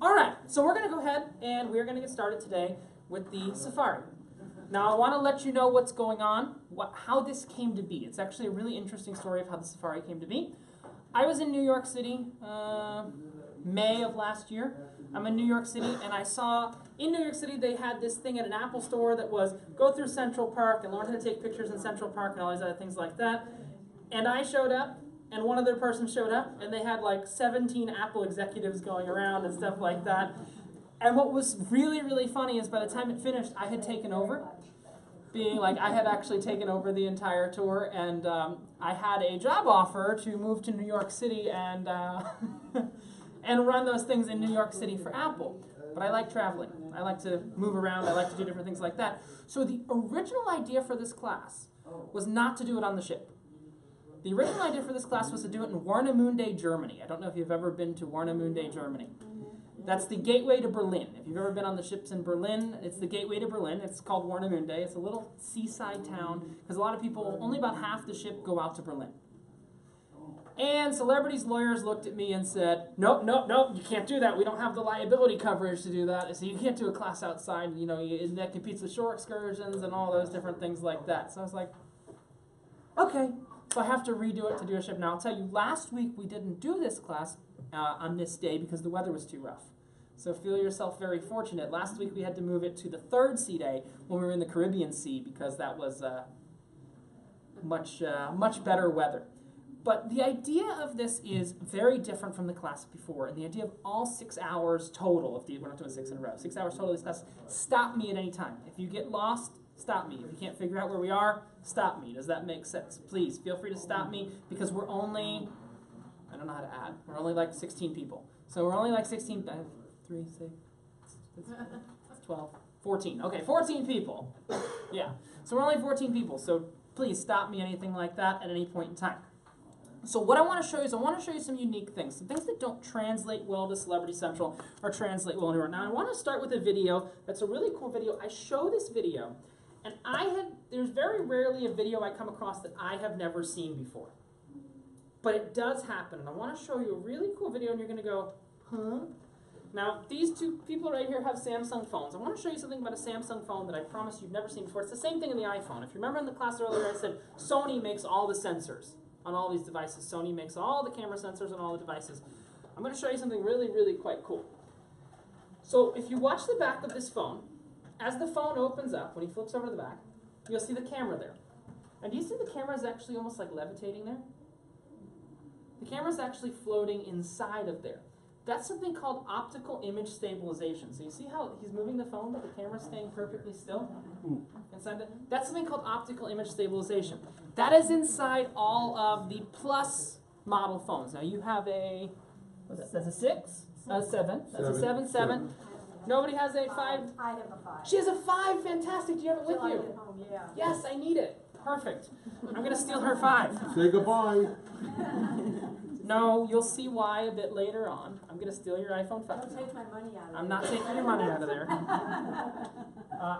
All right, so we're going to go ahead and we're going to get started today with the Safari. Now I want to let you know what's going on, how this came to be. It's actually a really interesting story of how the Safari came to be. I was in New York City May of last year. I'm in New York City, and I saw in New York City they had this thing at an Apple store that was go through Central Park and learn how to take pictures in Central Park and all these other things like that. And I showed up, and one other person showed up, and they had like 17 Apple executives going around and stuff like that. And what was really, really funny is by the time it finished, I had taken over. Being like, I had actually taken over the entire tour, and I had a job offer to move to New York City and and run those things in New York City for Apple. But I like traveling. I like to move around. I like to do different things like that. So the original idea for this class was not to do it on the ship. The original idea for this class was to do it in Warnemünde, Germany. I don't know if you've ever been to Warnemünde, Germany. That's the gateway to Berlin. If you've ever been on the ships in Berlin, it's the gateway to Berlin. It's called Warnemünde. It's a little seaside town because a lot of people, only about half the ship go out to Berlin. And Celebrity's lawyers looked at me and said, nope, nope, nope, you can't do that. We don't have the liability coverage to do that. So you can't do a class outside. You know, that competes with shore excursions and all those different things like that. So I was like, okay. So I have to redo it to do a ship. Now I'll tell you, last week we didn't do this class on this day because the weather was too rough. So feel yourself very fortunate. Last week we had to move it to the third sea day when we were in the Caribbean Sea because that was much better weather. But the idea of this is very different from the class before, and the idea of all 6 hours total, if we're not doing 6 in a row, 6 hours total of this class, stop me at any time. If you get lost, stop me. If you can't figure out where we are, stop me. Does that make sense? Please, feel free to stop me, because we're only, I don't know how to add, we're only like 16 people. So we're only like 16, 3, 6, 12, 14. Okay, 14 people. Yeah, so we're only 14 people, so please stop me, anything like that, at any point in time. So what I want to show you is I want to show you some unique things, some things that don't translate well to Celebrity Central or translate well anywhere. Now I want to start with a video that's a really cool video. I show this video, and there's very rarely a video I come across that I have never seen before. But it does happen, and I want to show you a really cool video, and you're going to go, huh? Now, these two people right here have Samsung phones. I want to show you something about a Samsung phone that I promise you've never seen before. It's the same thing in the iPhone. If you remember in the class earlier, I said Sony makes all the sensors on all these devices. Sony makes all the camera sensors on all the devices. I'm going to show you something really, really quite cool. So if you watch the back of this phone, as the phone opens up, when he flips over to the back, you'll see the camera there. And do you see the camera is actually almost like levitating there? The camera is actually floating inside of there. That's something called optical image stabilization. So you see how he's moving the phone, but the camera's staying perfectly still? Inside that's something called optical image stabilization. That is inside all of the Plus model phones. Now you have a, what's that? That's a 6? A 7. That's a 7. Nobody has a 5? I have a 5. She has a 5. Fantastic. Do you have it with Till I you? get home, yeah. Yes, I need it. Perfect. I'm going to steal her 5. Say goodbye. No, you'll see why a bit later on. I'm going to steal your iPhone 5. Don't take my money out of it. I'm not taking your money out of there.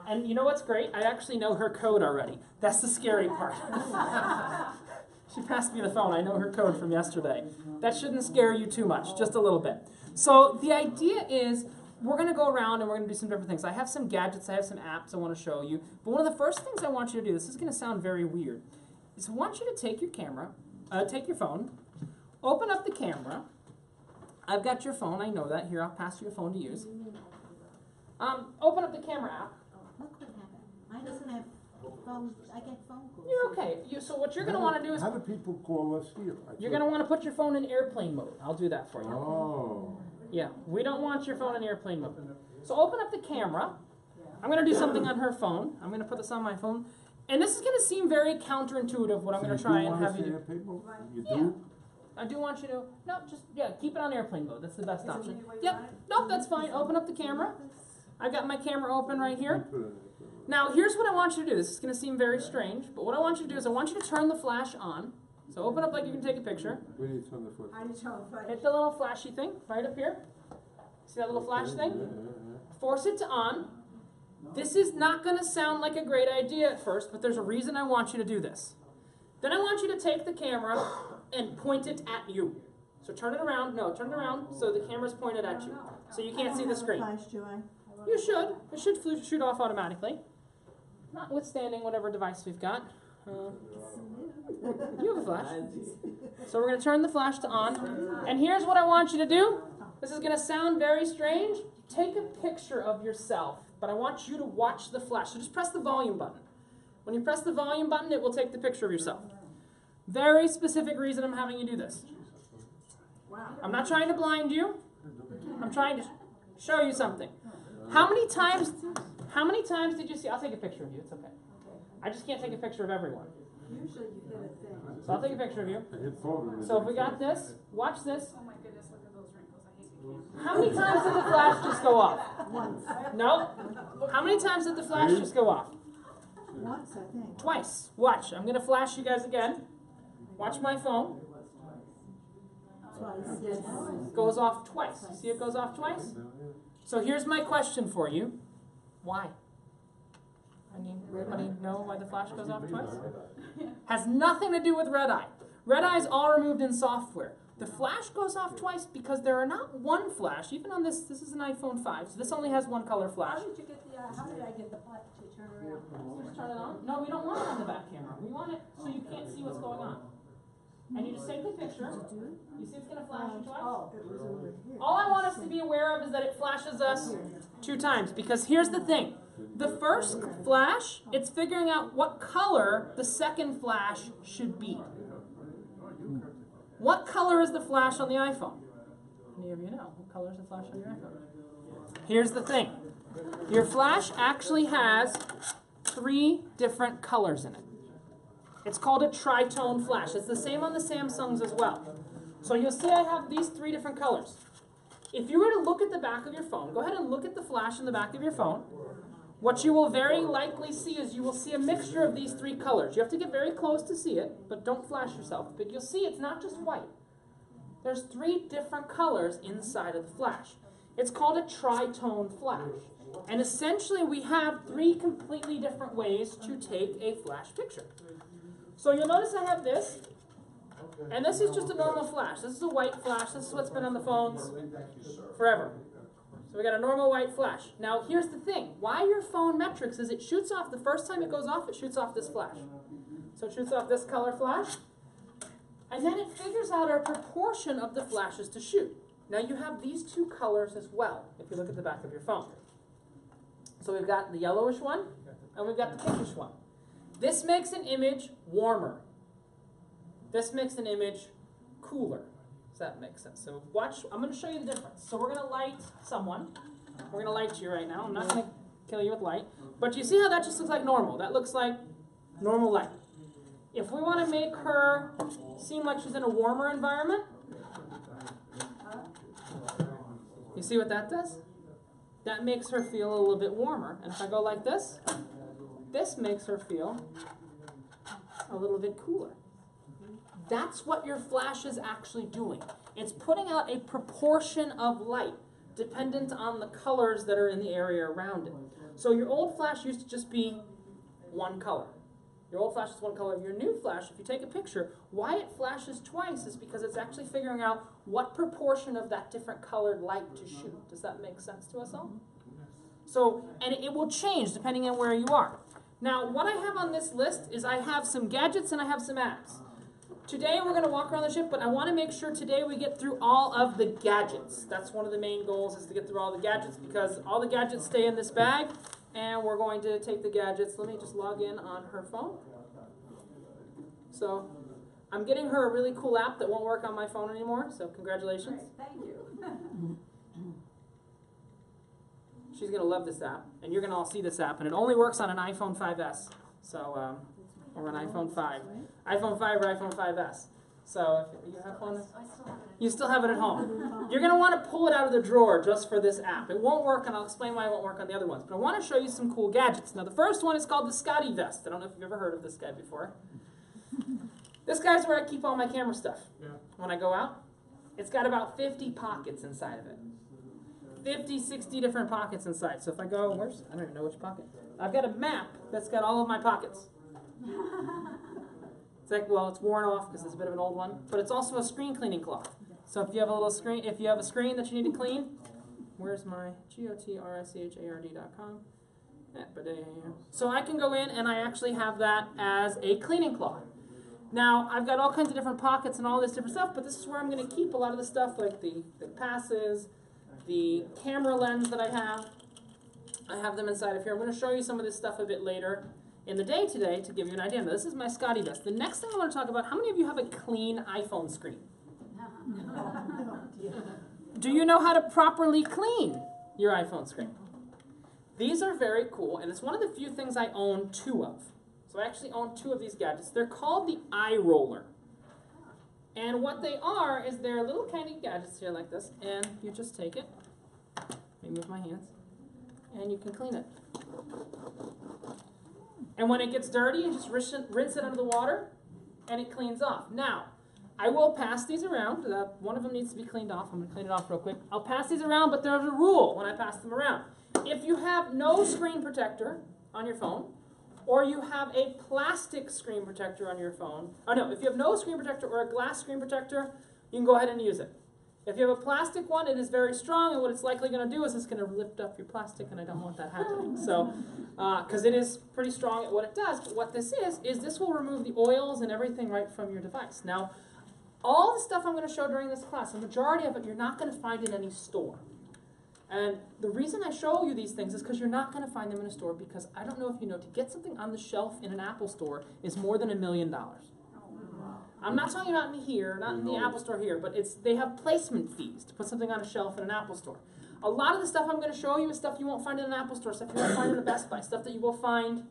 And you know what's great? I actually know her code already. That's the scary part. She passed me the phone. I know her code from yesterday. That shouldn't scare you too much, just a little bit. So the idea is we're going to go around and we're going to do some different things. I have some gadgets, I have some apps I want to show you. But one of the first things I want you to do, this is going to sound very weird, is I want you to take your camera, take your phone, open up the camera. I've got your phone, I know that. Here, I'll pass you a phone to use. Open up the camera app. Look what happened. Mine doesn't have phone. I get phone calls. You're okay. So what you're going to want to do is How do people call us here? you're going to want to put your phone in airplane mode. I'll do that for you. Oh. Yeah, we don't want your phone in airplane mode. So open up the camera. I'm going to do something on her phone. I'm going to put this on my phone. And this is going to seem very counterintuitive, what I'm going to try and have you do. You Yeah. do? I do want you to, no, just, yeah, keep it on airplane mode. That's the best Is it option. the way you Yep, want it? nope, that's fine. Open up the camera. I've got my camera open right here. Put it- Now, here's what I want you to do. This is going to seem very strange, but what I want you to do is I want you to turn the flash on. So open up like you can take a picture. Where do you turn the foot? I just don't like Hit the little flashy thing right up here. See that little flash thing? Force it to on. This is not going to sound like a great idea at first, but there's a reason I want you to do this. Then I want you to take the camera and point it at you. So turn it around. No, turn it around so the camera's pointed at you. So you can't see the screen. Flash, do I? You should. It should shoot off automatically. Notwithstanding whatever device we've got. You have a flash. So we're going to turn the flash to on. And here's what I want you to do. This is going to sound very strange. Take a picture of yourself, but I want you to watch the flash. So just press the volume button. When you press the volume button, it will take the picture of yourself. Very specific reason I'm having you do this. I'm not trying to blind you. I'm trying to show you something. How many times did you see? I'll take a picture of you. It's okay. I just can't take a picture of everyone. Usually you get a thing. So I'll take a picture of you. I hit forward. So if we got this, watch this. Oh my goodness, look at those wrinkles. I hate the camera. How many times did the flash just go off? Once. No? How many times did the flash just go off? Once, I think. Twice. Watch. I'm going to flash you guys again. Watch my phone. Twice, yes. It goes off twice. See it goes off twice? So here's my question for you. Why? Everybody know why the flash goes off twice? Has nothing to do with red eye. Red eye is all removed in software. The flash goes off twice because there are not one flash, even on this is an iPhone 5, so this only has one color flash. How did you get how did I get the flash to turn around? Just turn it on. No, we don't want it on the back camera. We want it so you can't see what's going on. And you just take the picture. You see it's going to flash you twice? Oh. It was over here. All I want us to be aware of is that it flashes us 2 times, because here's the thing. The first flash, it's figuring out what color the second flash should be. What color is the flash on the iPhone? Any of you know? What color is the flash on your iPhone? Here's the thing. Your flash actually has 3 different colors in it. It's called a tritone flash. It's the same on the Samsungs as well. So you'll see I have these 3 different colors. If you were to look at the back of your phone, go ahead and look at the flash in the back of your phone. What you will very likely see is you will see a mixture of these 3 colors. You have to get very close to see it, but don't flash yourself. But you'll see it's not just white. There's 3 different colors inside of the flash. It's called a tritone flash. And essentially we have 3 completely different ways to take a flash picture. So you'll notice I have this, and this is just a normal flash. This is a white flash. This is what's been on the phones forever. So we got a normal white flash. Now here's the thing. Why your phone metrics is it shoots off, the first time it goes off, it shoots off this flash. So it shoots off this color flash, and then it figures out a proportion of the flashes to shoot. Now you have these 2 colors as well, if you look at the back of your phone. So we've got the yellowish one, and we've got the pinkish one. This makes an image warmer. This makes an image cooler. Does that make sense? So watch, I'm going to show you the difference. So we're going to light someone. We're going to light you right now. I'm not going to kill you with light. But you see how that just looks like normal? That looks like normal light. If we want to make her seem like she's in a warmer environment, you see what that does? That makes her feel a little bit warmer. And if I go like this makes her feel a little bit cooler. That's what your flash is actually doing. It's putting out a proportion of light dependent on the colors that are in the area around it. So your old flash used to just be one color. Your old flash is one color. Your new flash, if you take a picture, why it flashes twice is because it's actually figuring out what proportion of that different colored light to shoot. Does that make sense to us all? So, and it will change depending on where you are. Now, what I have on this list is I have some gadgets and I have some apps. Today we're going to walk around the ship, but I want to make sure today we get through all of the gadgets. That's one of the main goals, is to get through all the gadgets, because all the gadgets stay in this bag, and we're going to take the gadgets. Let me just log in on her phone. So I'm getting her a really cool app that won't work on my phone anymore, so congratulations. Thank you. She's going to love this app, and you're going to all see this app, and it only works on an iPhone 5S, so, or an iPhone 5. iPhone 5 or iPhone 5S. So if you have one, you still have it at home. You're going to want to pull it out of the drawer just for this app. It won't work, and I'll explain why it won't work on the other ones. But I want to show you some cool gadgets. Now the first one is called the Scotty Vest. I don't know if you've ever heard of this guy before. This guy's where I keep all my camera stuff when I go out. It's got about 50 pockets inside of it. 50, 60 different pockets inside. So if I go, I don't even know which pocket. I've got a map that's got all of my pockets. It's like, well, it's worn off because it's a bit of an old one, but it's also a screen cleaning cloth. So if you have a little screen, if you have a screen that you need to clean, where's my gotrichard.com? So I can go in and I actually have that as a cleaning cloth. Now I've got all kinds of different pockets and all this different stuff, but this is where I'm going to keep a lot of the stuff like the passes, the camera lens that I have. I have them inside of here. I'm going to show you some of this stuff a bit later in the day today to give you an idea. Now, this is my Scotty vest. The next thing I want to talk about, how many of you have a clean iPhone screen? Do you know how to properly clean your iPhone screen? These are very cool, and it's one of the few things I own 2 of. So I actually own 2 of these gadgets. They're called the iRoller. And what they are is they're little tiny gadgets here like this, and you just take it, maybe with my hands, and you can clean it. And when it gets dirty, you just rinse it under the water, and it cleans off. Now, I will pass these around. One of them needs to be cleaned off. I'm going to clean it off real quick. I'll pass these around, but there's a rule when I pass them around. If you have no screen protector on your phone, or you have a plastic screen protector on your phone, if you have no screen protector or a glass screen protector, you can go ahead and use it. If you have a plastic one, it is very strong, and what it's likely going to do is it's going to lift up your plastic, and I don't want that happening. So, because it is pretty strong at what it does, but what this is this will remove the oils and everything right from your device. Now, all the stuff I'm going to show during this class, the majority of it you're not going to find in any store. And the reason I show you these things is because you're not going to find them in a store, because I don't know if you know, to get something on the shelf in an Apple store is more than $1 million. I'm not talking about in here, not in the Apple store here, but they have placement fees to put something on a shelf in an Apple store. A lot of the stuff I'm going to show you is stuff you won't find in an Apple store, stuff you won't find in a Best Buy, stuff that you will find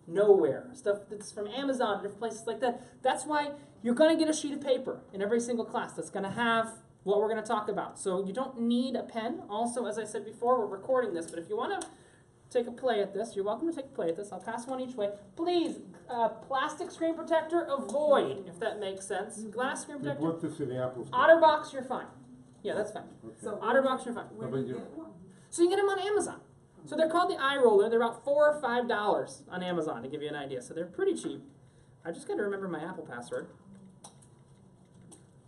nowhere, stuff that's from Amazon, different places like that. That's why you're going to get a sheet of paper in every single class that's going to have what we're going to talk about. So you don't need a pen. Also, as I said before, we're recording this, but if you want to take a play at this, you're welcome to take a play at this. I'll pass one each way. Please, plastic screen protector, avoid, if that makes sense. Glass screen You protector. bought this in the Apple store. OtterBox, you're fine. Yeah, that's fine. Okay. So OtterBox, you're fine. How about you? So you can get them on Amazon. So they're called the iRoller. They're about $4 or $5 on Amazon, to give you an idea. So they're pretty cheap. I just got to remember my Apple password.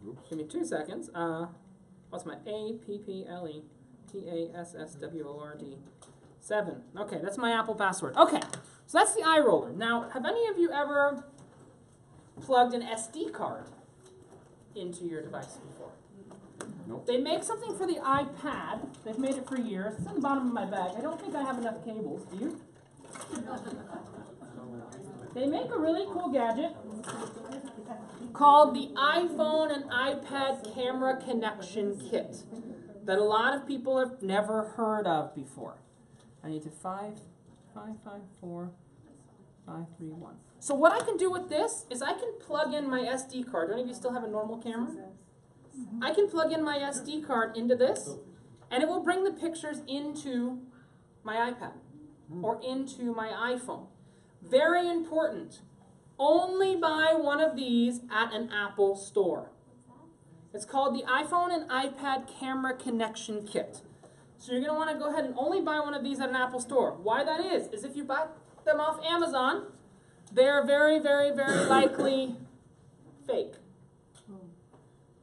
Oops. Give me 2 seconds. What's my APPLETASSWORD 7? Okay, that's my Apple password. Okay, so that's the iRoller. Now, have any of you ever plugged an SD card into your device before? Nope. They make something for the iPad. They've made it for years. It's on the bottom of my bag. I don't think I have enough cables. Do you? They make a really cool gadget called the iPhone and iPad Camera Connection Kit that a lot of people have never heard of before. I need to 5554531. So what I can do with this is I can plug in my SD card. Do any of you still have a normal camera? I can plug in my SD card into this, and it will bring the pictures into my iPad or into my iPhone. Very important. Only buy one of these at an Apple store. It's called the iPhone and iPad Camera Connection Kit. So you're going to want to go ahead and only buy one of these at an Apple store. Why that is if you buy them off Amazon, they're very, very, very likely fake.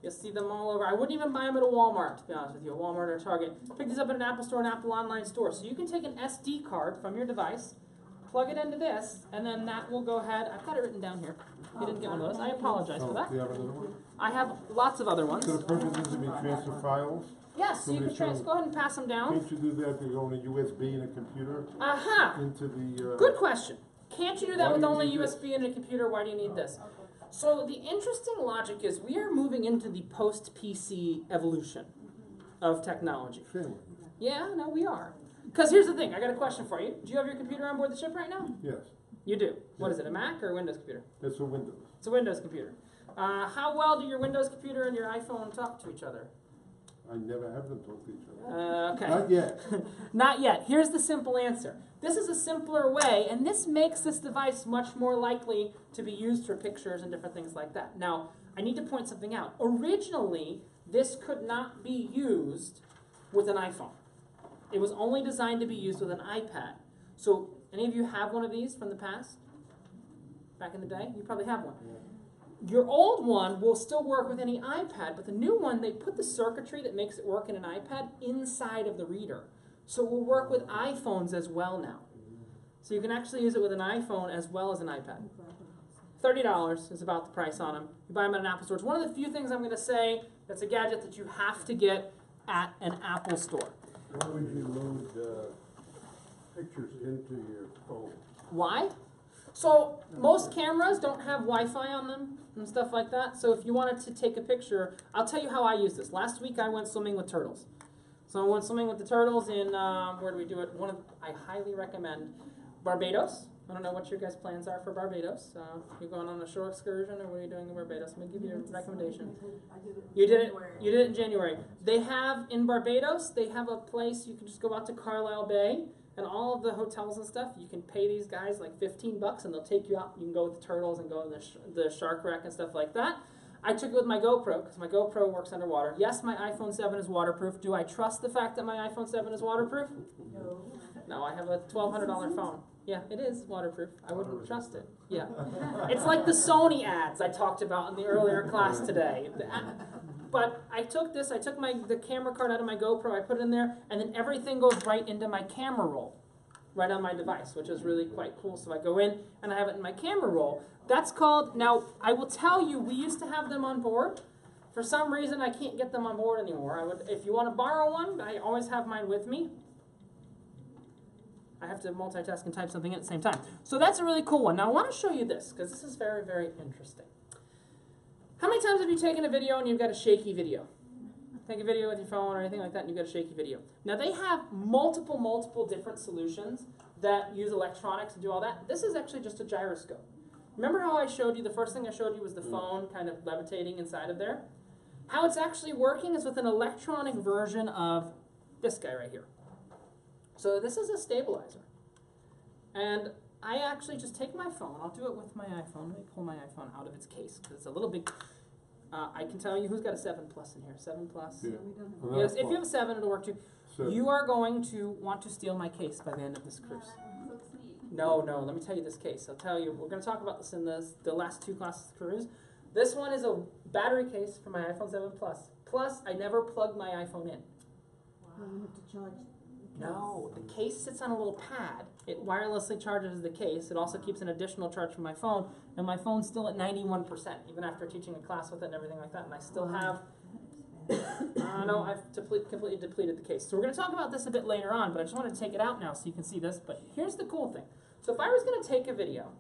You'll see them all over. I wouldn't even buy them at a Walmart, to be honest with you, a Walmart or a Target. Pick these up at an Apple store, an Apple online store. So you can take an SD card from your device, plug it into this, and then that will go ahead. I've got it written down here. You didn't get one of those. I apologize for that. Do you have another one? I have lots of other ones. So the person needs to be transfer files? Yes, so you can Somebody go ahead and pass them down. Can't you do that to go on a USB in a computer Aha! into the, Good question. Can't you do that Why with do you only need this? USB and a computer? Why do you need this? So the interesting logic is we are moving into the post-PC evolution of technology. family? Yeah, no, we are. Because here's the thing. I got a question for you. Do you have your computer on board the ship right now? Yes, You do. What is it, a Mac or a Windows computer? that's a Windows. It's a Windows computer. How well do your Windows computer and your iPhone talk to each other? I never have them talk to each other. Okay. Not yet. Not yet. Here's the simple answer. This is a simpler way, and this makes this device much more likely to be used for pictures and different things like that. Now, I need to point something out. Originally, this could not be used with an iPhone. It was only designed to be used with an iPad. So, any of you have one of these from the past? Back in the day? You probably have one. Your old one will still work with any iPad, but the new one, they put the circuitry that makes it work in an iPad inside of the reader. So it will work with iPhones as well now. So you can actually use it with an iPhone as well as an iPad. $30 is about the price on them. You buy them at an Apple store. It's one of the few things I'm going to say that's a gadget that you have to get at an Apple store. Why would you load pictures into your phone? Why? So most cameras don't have Wi-Fi on them and stuff like that. So if you wanted to take a picture, I'll tell you how I use this. Last week I went swimming with turtles. So I went swimming with the turtles in, where do we do it? I highly recommend Barbados. I don't know what your guys' plans are for Barbados. You're going on a shore excursion, or what are you doing in Barbados? Let me give you a recommendation. You did it in January. They have, in Barbados, they have a place, you can just go out to Carlisle Bay, and all of the hotels and stuff, you can pay these guys like $15 and they'll take you out. You can go with the turtles and go to the shark wreck and stuff like that. I took it with my GoPro because my GoPro works underwater. Yes, my iPhone 7 is waterproof. Do I trust the fact that my iPhone 7 is waterproof? No, I have a $1,200 phone. Yeah, it is waterproof. I wouldn't trust it. Yeah. It's like the Sony ads I talked about in the earlier class today. But I took this, I took the camera card out of my GoPro, I put it in there, and then everything goes right into my camera roll, right on my device, which is really quite cool. So I go in and I have it in my camera roll. That's called, now I will tell you, we used to have them on board. For some reason I can't get them on board anymore. If you want to borrow one, I always have mine with me. I have to multitask and type something in at the same time. So that's a really cool one. Now I want to show you this, because this is very, very interesting. How many times have you taken a video and you've got a shaky video? Take a video with your phone or anything like that and you've got a shaky video. Now they have multiple different solutions that use electronics to do all that. This is actually just a gyroscope. Remember how I showed you, the first thing I showed you was the phone kind of levitating inside of there? How it's actually working is with an electronic version of this guy right here. So this is a stabilizer. And I actually just take my phone. I'll do it with my iPhone. Let me pull my iPhone out of its case because it's a little big. I can tell you who's got a 7 Plus in here. 7 Plus. Yeah. Yes, if you have a 7, it'll work too. So, You are going to want to steal my case by the end of this cruise. Looks neat. No, let me tell you this case. I'll tell you, we're going to talk about this in the last 2 classes of the cruise. This one is a battery case for my iPhone 7 Plus. Plus, I never plug my iPhone in. You have to charge. No, the case sits on a little pad. It wirelessly charges the case. It also keeps an additional charge from my phone, and my phone's still at 91%, even after teaching a class with it and everything like that, and I still have, no, I've completely depleted the case. So we're going to talk about this a bit later on, but I just want to take it out now so you can see this. But here's the cool thing. So if I was going to take a video,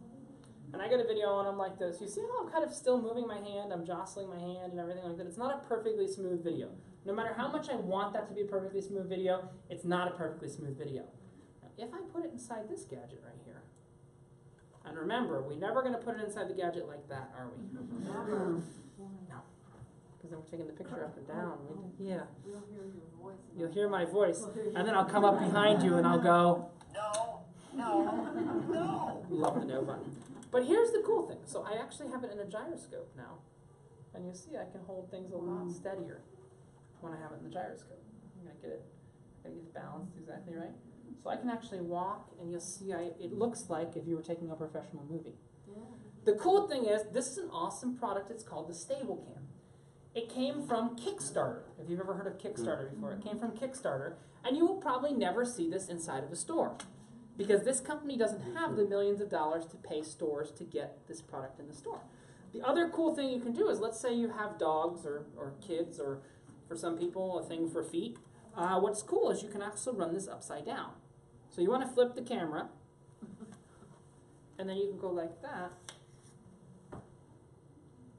and I got a video on them like this, you see how I'm kind of still moving my hand, I'm jostling my hand and everything like that. It's not a perfectly smooth video. No matter how much I want that to be a perfectly smooth video, it's not a perfectly smooth video. Now, if I put it inside this gadget right here, and remember, we're never going to put it inside the gadget like that, are we? No. Because then we're taking the picture up and down. Yeah. We'll hear your voice. You'll hear my voice, and then I'll come up behind you and I'll go, No. love the no button. But here's the cool thing. So I actually have it in a gyroscope now. And you see I can hold things a lot steadier when I have it in the gyroscope. I'm going to get it balanced exactly right. So I can actually walk, and you'll see it looks like if you were taking a professional movie. Yeah. The cool thing is, this is an awesome product. It's called the StableCam. It came from Kickstarter. If you've ever heard of Kickstarter before, it came from Kickstarter. And you will probably never see this inside of a store, because this company doesn't have the millions of dollars to pay stores to get this product in the store. The other cool thing you can do is, let's say you have dogs or kids, or for some people, a thing for feet. What's cool is you can also run this upside down. So you want to flip the camera, and then you can go like that,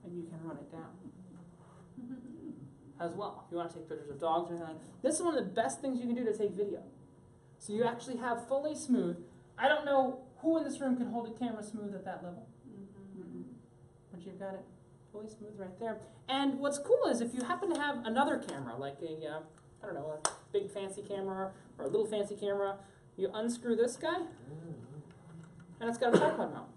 and you can run it down as well. If you want to take pictures of dogs or anything like that. This is one of the best things you can do to take video. So you actually have fully smooth. I don't know who in this room can hold a camera smooth at that level. But you've got it fully smooth right there. And what's cool is if you happen to have another camera, like a, I don't know, a big fancy camera or a little fancy camera, you unscrew this guy, and it's got a tripod mount.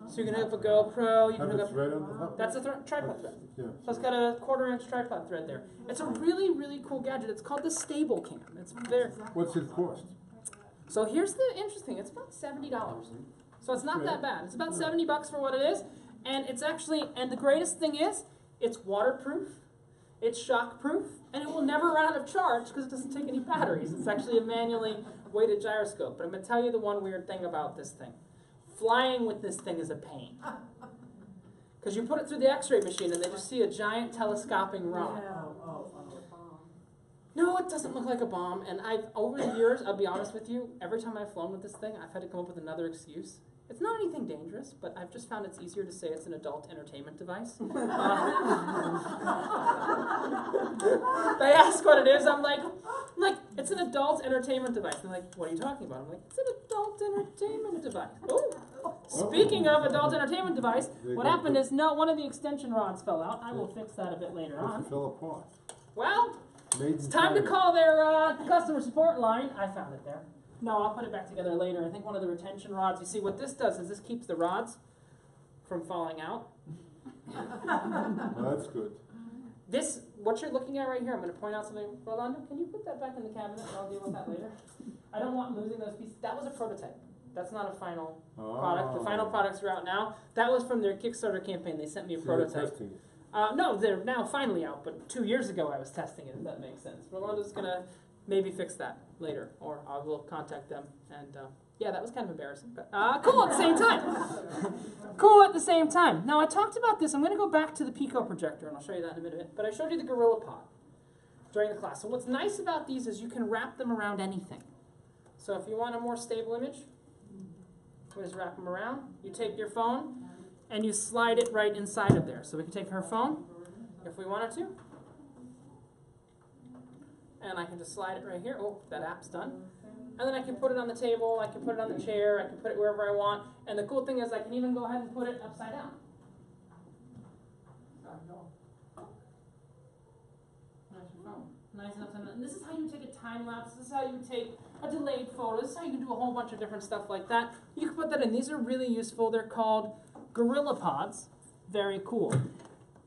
So you can hook up a GoPro, you can have hook a up, thread on the top? that's a tripod thread. Yeah. So it's got a 1/4-inch tripod thread there. It's a really, really cool gadget. It's called the StableCam. It's very, What's it cost? so here's the interesting, it's about $70. So it's not that bad. It's about $70 for what it is. And it's actually, and the greatest thing is, it's waterproof, it's shockproof, and it will never run out of charge because it doesn't take any batteries. It's actually a manually weighted gyroscope. But I'm going to tell you the one weird thing about this thing. Flying with this thing is a pain. Because you put it through the x-ray machine and they just see a giant telescoping rod. No, it doesn't look like a bomb. And over the years, I'll be honest with you, every time I've flown with this thing, I've had to come up with another excuse. It's not anything dangerous, but I've just found it's easier to say it's an adult entertainment device. They ask what it is, I'm like, it's an adult entertainment device. And they're like, what are you talking about? I'm like, it's an adult entertainment device. Oh, speaking of adult entertainment device, what happened is, one of the extension rods fell out. I will fix that a bit later on. It fell apart. Well, Made it's in time to China. call their customer support line. I found it there. No, I'll put it back together later. I think one of the retention rods, you see what this does is this keeps the rods from falling out. Well, that's good. This, what you're looking at right here, I'm going to point out something. Rolando, can you put that back in the cabinet and I'll deal with that later? I don't want losing those pieces. That was a prototype. That's not a final product. The final products are out now. That was from their Kickstarter campaign. They sent me a So you're prototype. testing it. No, they're now finally out, but 2 years ago I was testing it, if that makes sense. Rolando's going to maybe fix that later, or I will contact them. And yeah, that was kind of embarrassing, but cool at the same time. Cool at the same time. Now, I talked about this. I'm going to go back to the Pico projector, and I'll show you that in a minute. But I showed you the GorillaPod during the class. So what's nice about these is you can wrap them around anything. So if you want a more stable image, you just wrap them around. You take your phone, and you slide it right inside of there. So we can take her phone, if we wanted to. And I can just slide it right here. Oh, that app's done. And then I can put it on the table, I can put it on the chair, I can put it wherever I want. And the cool thing is I can even go ahead and put it upside down. Nice and upside down. And this is how you take a time lapse, this is how you take a delayed photo, this is how you can do a whole bunch of different stuff like that. You can put that in. These are really useful. They're called GorillaPods. Very cool.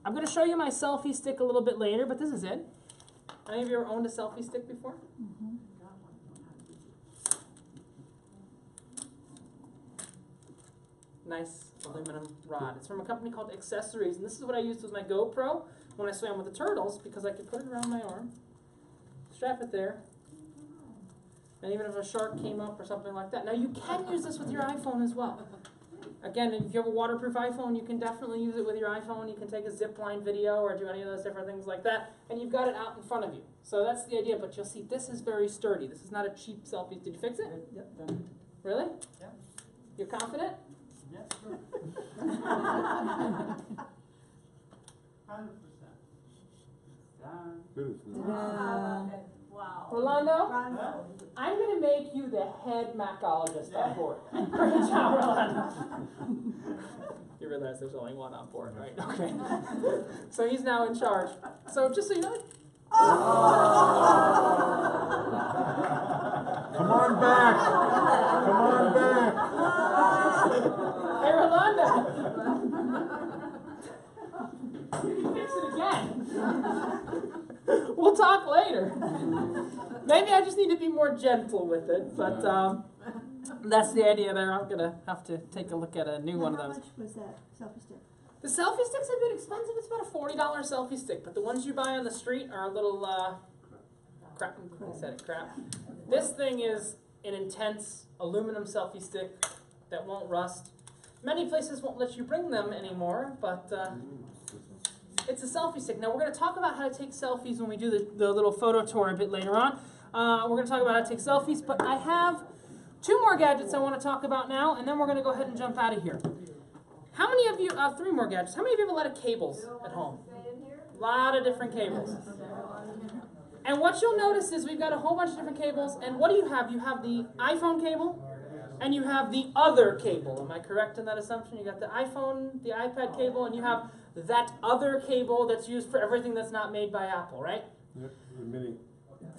I'm going to show you my selfie stick a little bit later, but this is it. Any of you ever owned a selfie stick before? Mm-hmm. Nice aluminum rod. It's from a company called Accessories, and this is what I used with my GoPro when I swam with the turtles, because I could put it around my arm, strap it there, and even if a shark came up or something like that. Now you can use this with your iPhone as well. Again, if you have a waterproof iPhone, you can definitely use it with your iPhone. You can take a zipline video or do any of those different things like that, and you've got it out in front of you. So that's the idea, but you'll see this is very sturdy. This is not a cheap selfie. Did you fix it? Yep, done. Really? Yep. You're confident? Yes, sure. 100%. Done. Good, isn't it? Wow. Rolando, Rondo. I'm going to make you the head machologist on board. Great job, Rolando. You realize there's only one on board, right? Okay. So he's now in charge. So just so you know. Come on back! Come on back! Hey, Rolando. You can fix it again. We'll talk later. Maybe I just need to be more gentle with it, but that's the idea there. I'm going to have to take a look at a new one of How those. much was that selfie stick? The selfie stick's a bit expensive. It's about a $40 selfie stick, but the ones you buy on the street are a little crap. I said it, crap. This thing is an intense aluminum selfie stick that won't rust. Many places won't let you bring them anymore, but it's a selfie stick. Now we're going to talk about how to take selfies when we do the little photo tour a bit later on. We're going to talk about how to take selfies, but I have two more gadgets I want to talk about now, and then we're going to go ahead and jump out of here. How many of you, three more gadgets, how many of you have a lot of cables at home? A lot of different cables. And what you'll notice is we've got a whole bunch of different cables, and what do you have? You have the iPhone cable, and you have the other cable. Am I correct in that assumption? You got the iPhone, the iPad cable, and you have that other cable that's used for everything that's not made by Apple, right? Yep, the mini.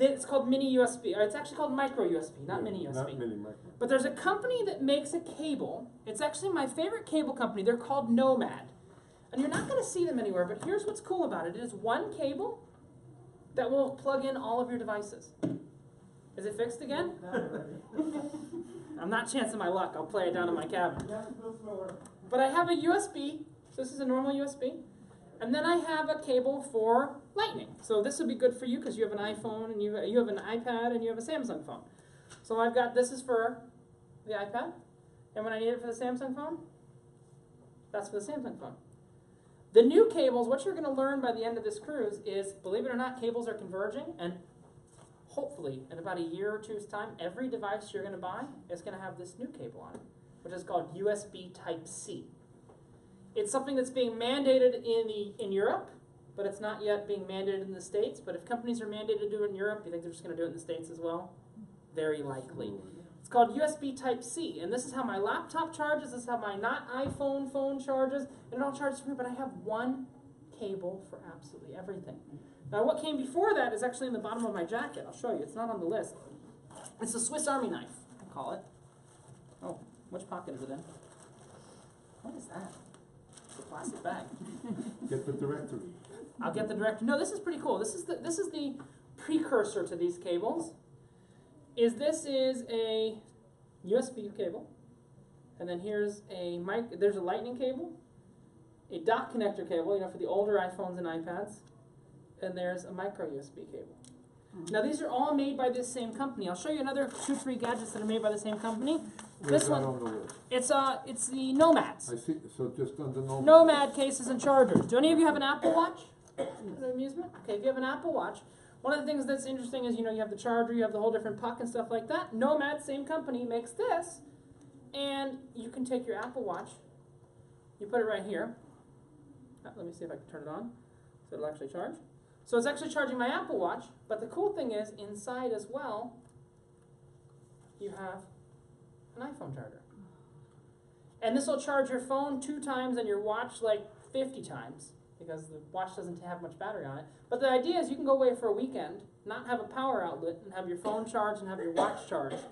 It's called mini USB, or it's actually called micro USB, not mini USB. Not mini, micro. But there's a company that makes a cable. It's actually my favorite cable company. They're called Nomad. And you're not going to see them anywhere, but here's what's cool about it. It is one cable that will plug in all of your devices. Is it fixed again? I'm not chancing my luck. I'll play it down in my cabinet. But I have a USB So this is a normal USB. And then I have a cable for Lightning. So this would be good for you because you have an iPhone and you have an iPad and you have a Samsung phone. So I've got, this is for the iPad. And when I need it for the Samsung phone, that's for the Samsung phone. The new cables, what you're going to learn by the end of this cruise is, believe it or not, cables are converging. And hopefully, in about a year or two's time, every device you're going to buy is going to have this new cable on it, which is called USB Type-C. It's something that's being mandated in Europe, but it's not yet being mandated in the States. But if companies are mandated to do it in Europe, you think they're just going to do it in the States as well? Very likely. It's called USB Type-C, and this is how my laptop charges, this is how my not iPhone phone charges, and it all charges for me, but I have one cable for absolutely everything. Now what came before that is actually in the bottom of my jacket. I'll show you, it's not on the list. It's a Swiss Army knife, I call it. Oh, which pocket is it in? What is that? It's a plastic bag. Get the directory. I'll get the directory. No, this is pretty cool. This is the precursor to these cables. This is a USB cable, and then here's there's a Lightning cable, a dock connector cable, for the older iPhones and iPads, and there's a micro USB cable. Now these are all made by this same company. I'll show you another 2-3 gadgets that are made by the same company. Where's This that one, on the list? it's the Nomads. I see, so just under Nomad. Nomad cases and chargers. Do any of you have an Apple Watch? An amusement? Okay, if you have an Apple Watch, one of the things that's interesting is, you have the charger, you have the whole different puck and stuff like that. Nomad, same company, makes this, and you can take your Apple Watch, you put it right here. Let me see if I can turn it on, so it'll actually charge. So it's actually charging my Apple Watch, but the cool thing is, inside as well, you have an iPhone charger. And this will charge your phone 2 times and your watch like 50 times, because the watch doesn't have much battery on it. But the idea is you can go away for a weekend, not have a power outlet, and have your phone charged and have your watch charged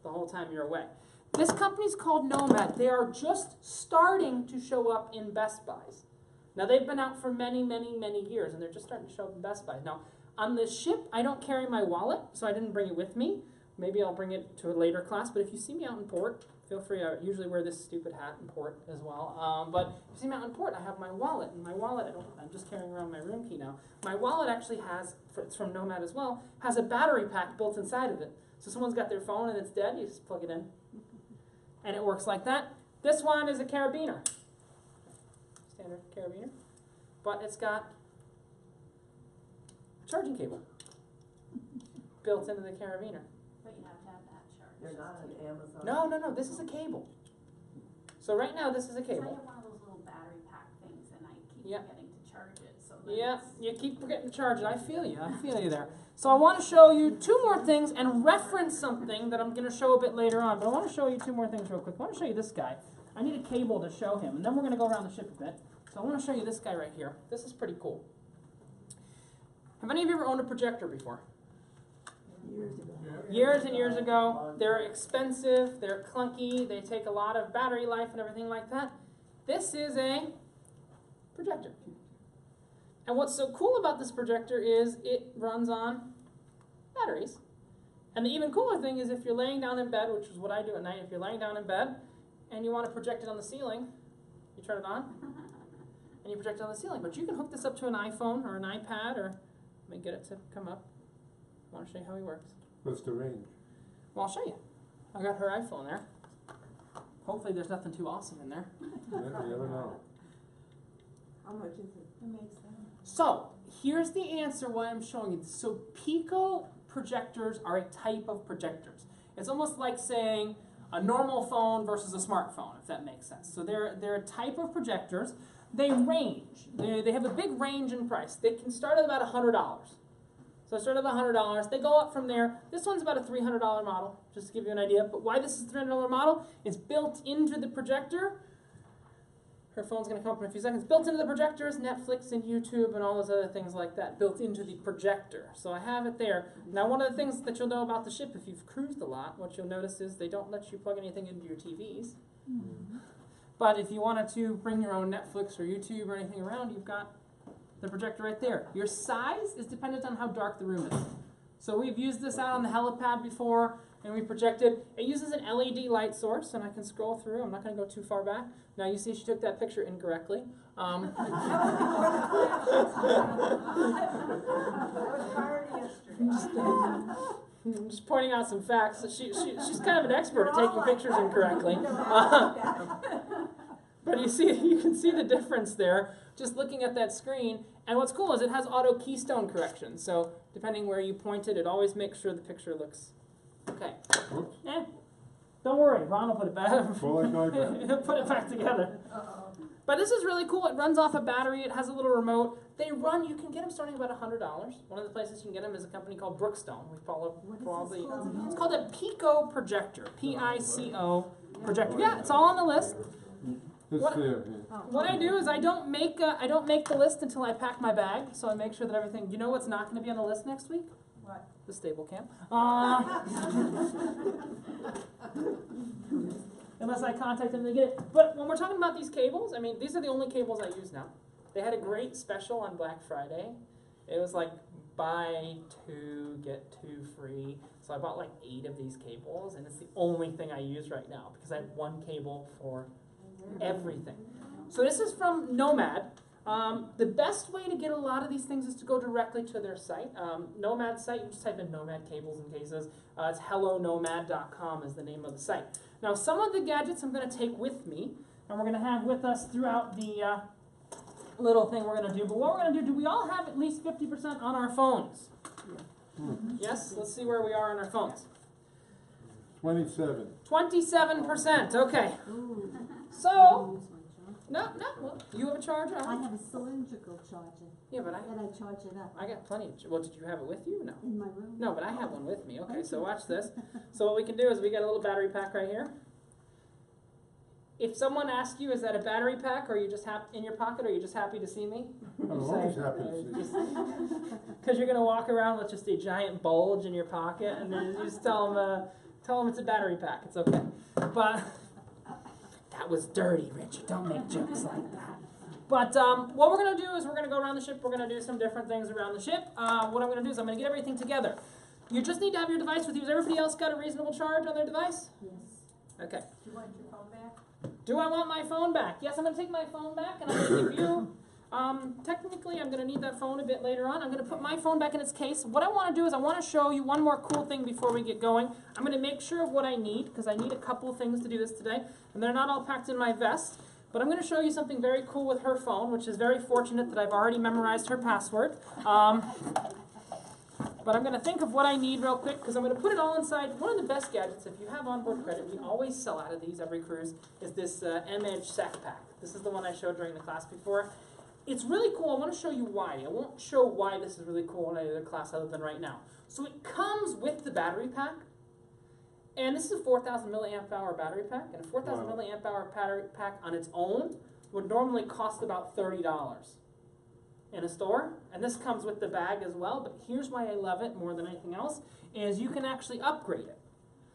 the whole time you're away. This company's called Nomad. They are just starting to show up in Best Buys. Now they've been out for many, many, many years, and they're just starting to show up in Best Buys. Now, on the ship, I don't carry my wallet, so I didn't bring it with me. Maybe I'll bring it to a later class, but if you see me out in port, feel free. I usually wear this stupid hat in port as well. But if you see me out in port, I have my wallet. And my wallet, I'm just carrying around my room key now. My wallet actually has, it's from Nomad as well, has a battery pack built inside of it. So someone's got their phone and it's dead, you just plug it in. And it works like that. This one is a carabiner. Standard carabiner. But it's got a charging cable built into the carabiner. But you have to have that charge. You're not on Amazon. No, this is a cable. So right now this is a I cable. have one of those little battery pack things and I keep Yeah. forgetting to charge it, so then Yeah, it's- you keep forgetting to charge it. I feel you there. So I want to show you 2 more things and reference something that I'm going to show a bit later on. But I want to show you 2 more things real quick. I want to show you this guy. I need a cable to show him, and then we're going to go around the ship a bit. So I want to show you this guy right here. This is pretty cool. Have any of you ever owned a projector before? Years ago. Years and years ago. They're expensive, they're clunky, they take a lot of battery life and everything like that. This is a projector. And what's so cool about this projector is it runs on batteries. And the even cooler thing is if you're laying down in bed, which is what I do at night, if you're laying down in bed and you want to project it on the ceiling, you turn it on and you project it on the ceiling. But you can hook this up to an iPhone or an iPad, or let me get it to come up. I want to show you how he works. What's the range? Well, I'll show you. I got her iPhone there. Hopefully there's nothing too awesome in there. You never know. How much is it? It makes sense. So, here's the answer why I'm showing you this. So, Pico projectors are a type of projectors. It's almost like saying a normal phone versus a smartphone, if that makes sense. So, they're a type of projectors. They range. They have a big range in price. They can start at about $100. So, start at about $100. They go up from there. This one's about a $300 model, just to give you an idea. But why this is a $300 model is built into the projector. Her phone's going to come up in a few seconds. Built into the projector is Netflix and YouTube and all those other things like that, built into the projector. So I have it there. Now, one of the things that you'll know about the ship, if you've cruised a lot, what you'll notice is they don't let you plug anything into your TVs. Mm-hmm. But if you wanted to bring your own Netflix or YouTube or anything around, you've got the projector right there. Your size is dependent on how dark the room is. So we've used this out on the helipad before, and we projected. It uses an LED light source, and I can scroll through. I'm not going to go too far back. Now you see she took that picture incorrectly. That was priority yesterday. I'm just pointing out some facts. So she's kind of an expert at taking pictures incorrectly. But you can see the difference there just looking at that screen. And what's cool is it has auto keystone correction. So depending where you point it, it always makes sure the picture looks okay. Oops. Don't worry, Ron will put it back. Well, I got that. He'll put it back together. But this is really cool. It runs off a battery. It has a little remote. You can get them starting about $100. One of the places you can get them is a company called Brookstone. We follow probably. It's called a Pico projector. P-I-C-O projector. Yeah, it's all on the list. It's What- there, yeah. What I do is I don't make the list until I pack my bag. So I make sure that everything. You know what's not going to be on the list next week? What? The stable cam. Unless I contact them to get it. But when we're talking about these cables, I mean, these are the only cables I use now. They had a great special on Black Friday. It was like buy 2, get 2 free. So I bought like 8 of these cables, and it's the only thing I use right now because I have one cable for everything. So this is from Nomad. The best way to get a lot of these things is to go directly to their site. Nomad site, you just type in Nomad cables and cases. It's hellonomad.com is the name of the site. Now some of the gadgets I'm going to take with me, and we're going to have with us throughout the little thing we're going to do. But what we're going to do we all have at least 50% on our phones? Yes? Let's see where we are on our phones. 27. 27%, okay. Ooh. So, Use my charger. no, well, you have a charger? I have a cylindrical charger Yeah, but that I charge it up I got plenty of, well, did you have it with you? No. in my room. No, but I have one with me. Okay, so watch this. So what we can do is we got a little battery pack right here. If someone asks you, is that a battery pack, or are you just in your pocket, or are you just happy to see me? I'm always happy to see you. Because you're going to walk around with just a giant bulge in your pocket, and then you just tell them it's a battery pack. It's okay. But that was dirty, Richard. Don't make jokes like that. But what we're going to do is we're going to go around the ship. We're going to do some different things around the ship. What I'm going to do is I'm going to get everything together. You just need to have your device with you. Has everybody else got a reasonable charge on their device? Yes. Okay. Do you want your phone back? Do I want my phone back? Yes, I'm going to take my phone back, and I'm going to give you, technically I'm going to need that phone a bit later on. I'm going to put my phone back in its case. What I want to do is I want to show you one more cool thing before we get going. I'm going to make sure of what I need, because I need a couple of things to do this today, and they're not all packed in my vest. But I'm going to show you something very cool with her phone, which is very fortunate that I've already memorized her password. But I'm going to think of what I need real quick, because I'm going to put it all inside. One of the best gadgets, if you have onboard credit, we always sell out of these every cruise, is this M-Edge sack pack. This is the one I showed during the class before. It's really cool. I want to show you why. I won't show why this is really cool in any other class other than right now. So it comes with the battery pack. And this is a 4,000 milliamp hour battery pack. And a 4,000 Wow. milliamp hour battery pack on its own would normally cost about $30 in a store. And this comes with the bag as well. But here's why I love it more than anything else, is you can actually upgrade it.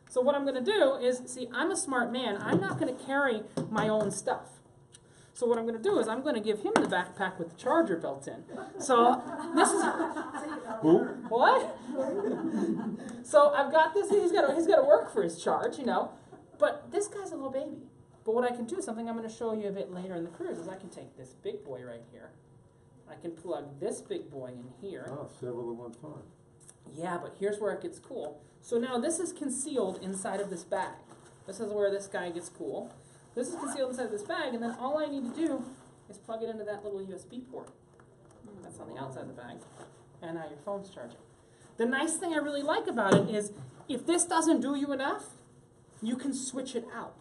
So what I'm going to do is, see, I'm a smart man. I'm not going to carry my own stuff. So what I'm going to do is I'm going to give him the backpack with the charger built in. So this is... Who? What? So I've got this. He's got to work for his charge, you know. But this guy's a little baby. But what I can do, something I'm going to show you a bit later in the cruise, is I can take this big boy right here. I can plug this big boy in here. Oh, several at one time. Yeah, but here's where it gets cool. So now this is concealed inside of this bag. This is where this guy gets cool. This is concealed inside of this bag, and then all I need to do is plug it into that little USB port. That's on the outside of the bag. And now your phone's charging. The nice thing I really like about it is, if this doesn't do you enough, you can switch it out.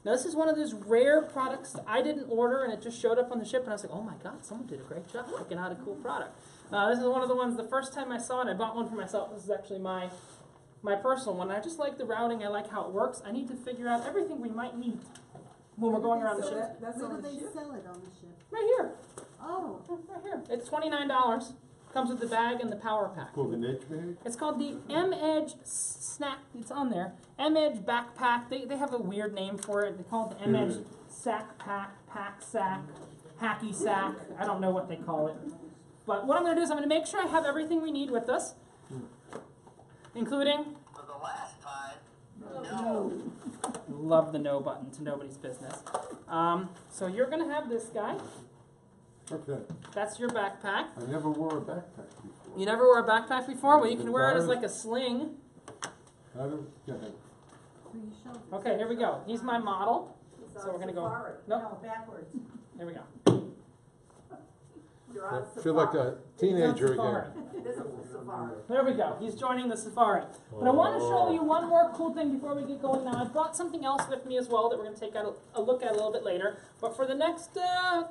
Now this is one of those rare products that I didn't order, and it just showed up on the ship, and I was like, oh my god, someone did a great job picking out a cool product. This is one of the ones, the first time I saw it, I bought one for myself. This is actually my personal one. I just like the routing, I like how it works. I need to figure out everything we might need when we're going around the So ship. that's Where on do the they ship? sell it on the ship? Right here, Oh, right here. It's $29. Comes with the bag and the power pack. Called an Edge bag? It's called the M-Edge Snack. It's on there. M-Edge Backpack. They have a weird name for it. They call it the M-Edge Sack Pack, Pack Sack, Hacky Sack. I don't know what they call it. But what I'm going to do is I'm going to make sure I have everything we need with us. including? For the last time, Love the no button to nobody's business. So you're gonna have this guy. Okay, That's your backpack. I never wore a backpack before. You never wore a backpack before? Well, you can wear it as like a sling. How do, go ahead. For your shoulders. Okay, here we go. He's my model. He's So on we're gonna go- safari. Nope. No, backwards. Here we go. You're on I feel like safari. a teenager Safari. again. This is the safari. There we go. He's joining the safari. But I want to show you one more cool thing before we get going now. I brought something else with me as well that we're going to take a look at a little bit later. But for the next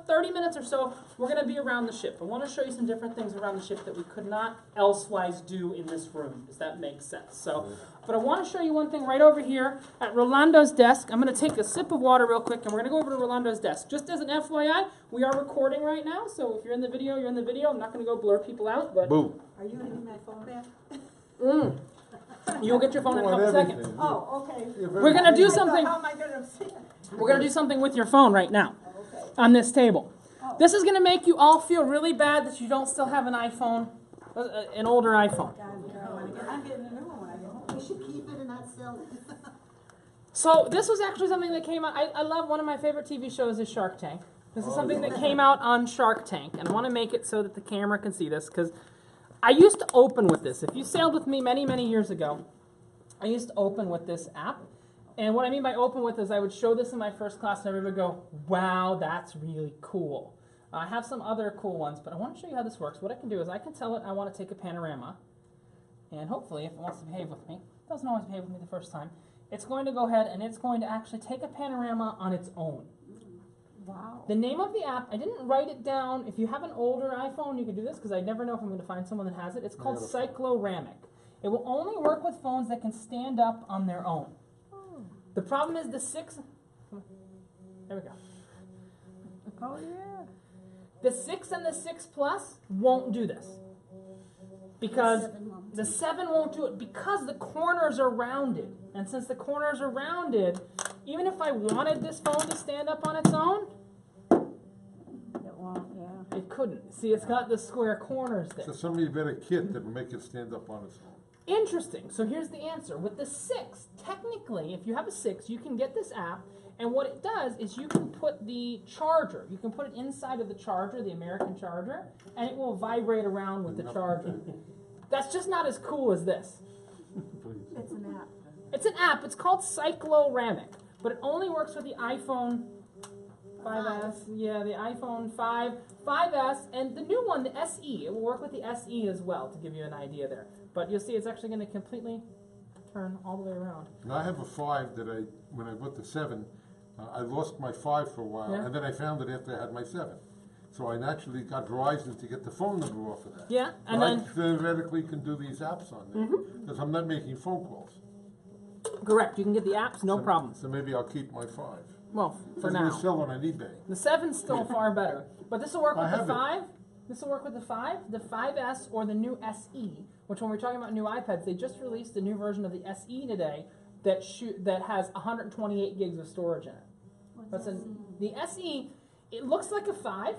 30 minutes or so, we're going to be around the ship. I want to show you some different things around the ship that we could not elsewise do in this room. Does that make sense? So, but I want to show you one thing right over here at Rolando's desk. I'm going to take a sip of water real quick, and we're going to go over to Rolando's desk. Just as an FYI, we are recording right now, so if you're in the video, you're in the video. I'm not going to go blur people out, but Boo. Are you gonna give me my phone back? you'll get your phone in a You want couple seconds. everything. Oh, okay. We're going to do I thought, something. how am I gonna see it? We're going to do something with your phone right now Okay. on this table. Oh. This is going to make you all feel really bad that you don't still have an iPhone, an older iPhone. I'm getting a new one when I get home. We should keep it and not sell it. So this was actually something that came out. I love one of my favorite TV shows is Shark Tank. This is something that came out on Shark Tank, and I want to make it so that the camera can see this because I used to open with this. If you sailed with me many, many years ago, I used to open with this app. And what I mean by open with is I would show this in my first class and everybody would go, wow, that's really cool. I have some other cool ones, but I want to show you how this works. What I can do is I can tell it I want to take a panorama, and hopefully if it wants to behave with me, it doesn't always behave with me the first time, it's going to go ahead and it's going to actually take a panorama on its own. Wow. The name of the app, I didn't write it down. If you have an older iPhone, you can do this because I never know if I'm going to find someone that has it. It's called Cycloramic. It will only work with phones that can stand up on their own. The problem is the 6... There we go. Oh, yeah. The 6 and the 6 Plus won't do this. Because the 7 won't do it because the corners are rounded. And since the corners are rounded, even if I wanted this phone to stand up on its own, It won't, yeah. it couldn't. See, it's got the square corners there. So somebody better kit that will make it stand up on its own. Interesting. So here's the answer. With the 6, technically, if you have a 6, you can get this app, and what it does is you can put the charger, you can put it inside of the charger, the American charger, and it will vibrate around with the charger. That's just not as cool as this. It's an app. It's an app. It's called Cycloramic, but it only works with the iPhone 5S. Yeah, the iPhone 5, 5S, and the new one, the SE. It will work with the SE as well, to give you an idea there. But you'll see it's actually going to completely turn all the way around. And I have a 5 that when I bought the 7, I lost my 5 for a while, Yeah. and then I found it after I had my 7. So I naturally got Verizon to get the phone number off of that. Yeah, and But then I theoretically can do these apps on there, because I'm not making phone calls. correct. You can get the apps, no So- problem. So maybe I'll keep my 5. Well, for I'm now. gonna sell it on eBay. The 7's still far better. But this will work I with the have it. 5. This will work with the 5, the 5S, or the new SE, which when we're talking about new iPads, they just released a new version of the SE today that has 128 gigs of storage in it. The SE, it looks like a 5,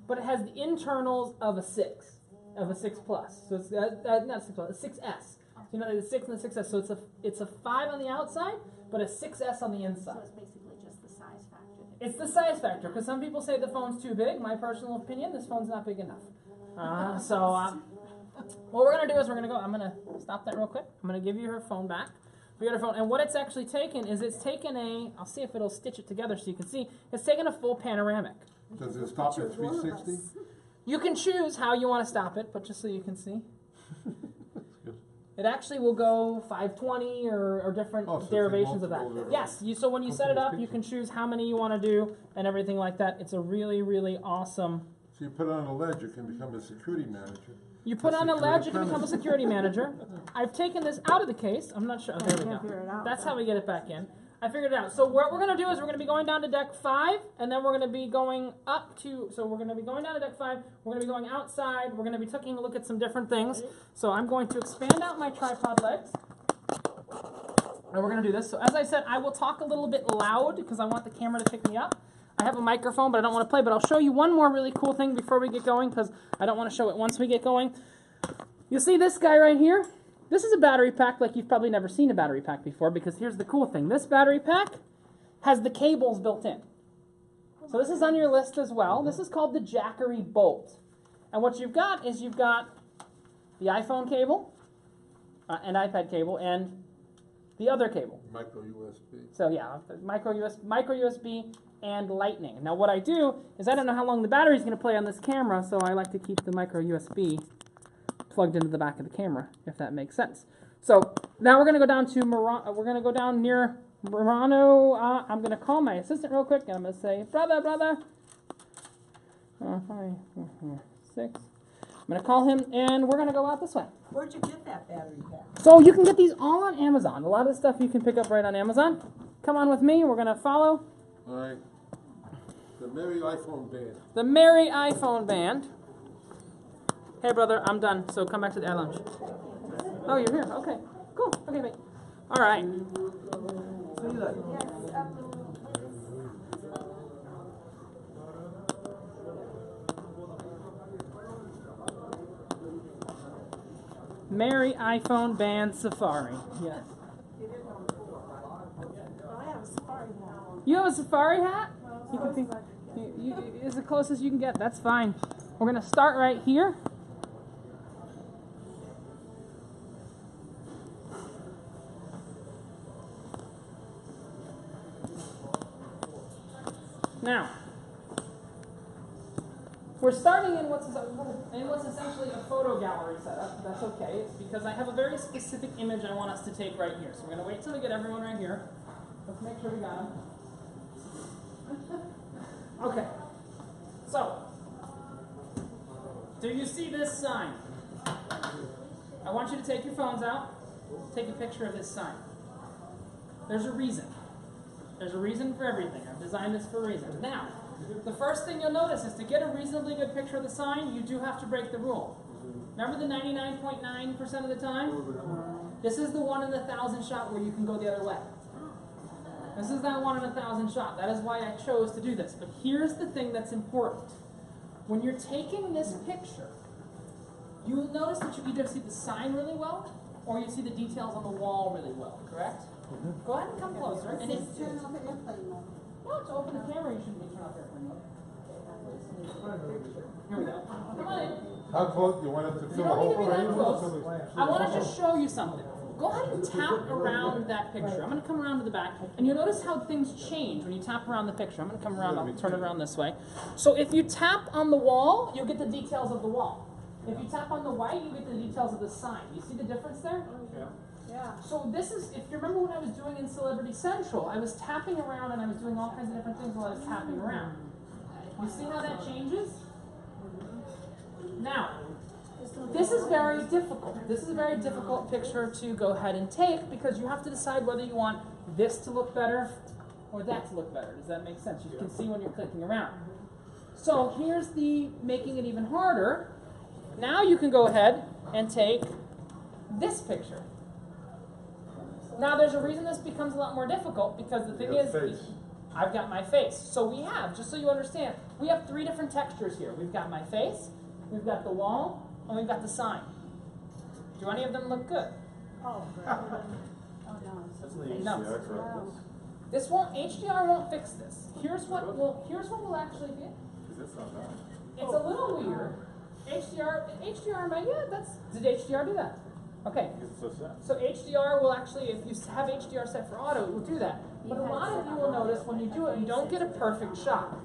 but it has the internals of a 6, of a 6 Plus. So it's not 6 Plus, a 6S. So you know the 6 and the 6S. So it's a 5 on the outside, but a 6S on the So inside. it's basically just the size factor. It's the size factor, because some people say the phone's too big. My personal opinion, this phone's not big enough. What we're going to do is I'm going to stop that real quick. I'm going to give you her phone back. We got her phone, and what it's actually taken is I'll see if it'll stitch it together so you can see, it's taken a full panoramic. Does it stop at 360? You can choose how you want to stop it, but just so you can see. It actually will go 520 or different Oh, so it's derivations of that. multiple Yes, so when you set it up, you can choose how many you want to do and everything like that. It's a really, really awesome. So you put it on a ledge, you can become a security manager. You put A on a security ledge, you can become a premise. security manager. I've taken this out of the case. I'm not sure. Oh, there we can't figure it go. out. That's how we get it back in. I figured it out. So what we're going to do is we're going to be going down to deck 5, and then we're going to be going up to, so we're going to be going down to deck 5, we're going to be going outside, we're going to be taking a look at some different things. So I'm going to expand out my tripod legs, and we're going to do this. So as I said, I will talk a little bit loud because I want the camera to pick me up. I have a microphone, but I don't want to play, but I'll show you one more really cool thing before we get going because I don't want to show it once we get going. You see this guy right here? this is a battery pack like you've probably never seen a battery pack before, because here's the cool thing. This battery pack has the cables built in. So this is on your list as well. This is called the Jackery Bolt. And what you've got is you've got the iPhone cable, and iPad cable, and the other cable. Micro USB. So yeah, micro USB and Lightning. Now what I do is I don't know how long the battery's going to play on this camera, so I like to keep the micro USB plugged into the back of the camera, if that makes sense. So now we're going to go down to we're going to go down near Murano. I'm going to call my assistant real quick, and I'm going to say, brother. 5, 4, 6. I'm going to call him, and we're going to go out this way. Where'd you get that battery pack? So you can get these all on Amazon. A lot of stuff you can pick up right on Amazon. Come on with me. We're going to follow All right. The Merry iPhone Band. the Merry iPhone Band. Hey, brother, I'm done. So come back to the air lounge. Oh, you're here. Okay, cool. Okay, mate. All right. Merry iPhone Band Safari. Yes. I have a safari hat. You have a safari hat? You can think, is the closest you can get. That's fine. We're going to start right here. Now, we're starting in what's essentially a photo gallery setup. That's okay. It's because I have a very specific image I want us to take right here. So we're going to wait till we get everyone right here. Let's make sure we got them. Okay. So, do you see this sign? I want you to take your phones out. Take a picture of this sign. There's a reason. There's a reason for everything. I've designed this for a reason. Now, the first thing you'll notice is to get a reasonably good picture of the sign, you do have to break the rule. Remember the 99.9% of the time? This is the 1 in 1,000 shot where you can go the other way. This is that 1 in 1,000 shot. That is why I chose to do this. But here's the thing that's important. When you're taking this picture, you'll notice that you either see the sign really well, or you see the details on the wall really well, correct? Go ahead and come closer. And if Turn off the airplane mode. no, to open the camera, you shouldn't be turning off airplane mode. Here we go. Come on in. How close? You want us to You fill the don't need whole to be that frame? close. I want to just show you something. Go ahead and tap around that picture. I'm going to come around to the back, and you'll notice how things change when you tap around the picture. I'm going to come around, I'll turn it around this way. So if you tap on the wall, you'll get the details of the wall. If you tap on the white, you get the details of the sign. You see the difference there? Yeah. So this is, if you remember what I was doing in Celebrity Central, I was tapping around and I was doing all kinds of different things while I was tapping around. You see how that changes? Now, this is very difficult. This is a very difficult picture to go ahead and take because you have to decide whether you want this to look better or that to look better. Does that make sense? You can see when you're clicking around. So here's the making it even harder. Now you can go ahead and take this picture. Now there's a reason this becomes a lot more difficult because the thing is, I've got my face. So we have, just so you understand, we have 3 different textures here. We've got my face, we've got the wall, and we've got the sign. Do any of them look good? Oh, No. This won't, HDR won't fix this. Here's what will actually be. It's a little weird. HDR might, did HDR do that? Okay. So HDR will actually, if you have HDR set for auto, it will do that. But a lot of you will notice when you do it, you don't get a perfect shot.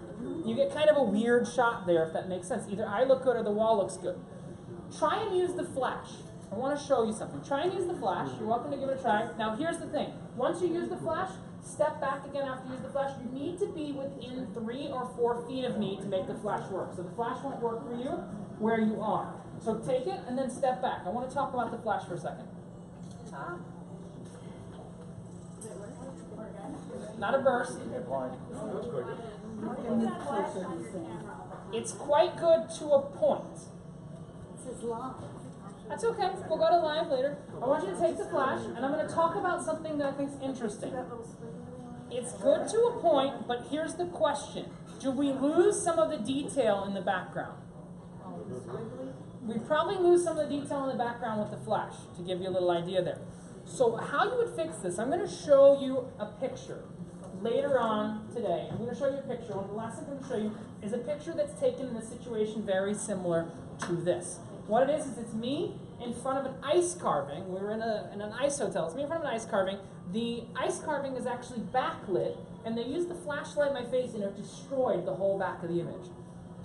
You get kind of a weird shot there, if that makes sense. Either I look good or the wall looks good. Try and use the flash. I want to show you something. Try and use the flash. You're welcome to give it a try. Now here's the thing. Once you use the flash, step back again after you use the flash. You need to be within 3 or 4 feet of me to make the flash work. So the flash won't work for you where you are. So take it and then step back. I want to talk about the flash for a second. Not a burst. It's quite good to a point. This is long. That's okay. We'll go to live later. I want you to take the flash, and I'm going to talk about something that I think is interesting. It's good to a point, but here's the question. Do we lose some of the detail in the background? we probably lose some of the detail in the background with the flash to give you a little idea there. So how you would fix this, I'm going to show you a picture later on today. I'm going to show you a picture. One of the last things I'm going to show you is a picture that's taken in a situation very similar to this. What it is it's me in front of an ice carving. We were in an ice hotel. It's me in front of an ice carving. The ice carving is actually backlit, and they used the flashlight in my face, and it destroyed the whole back of the image.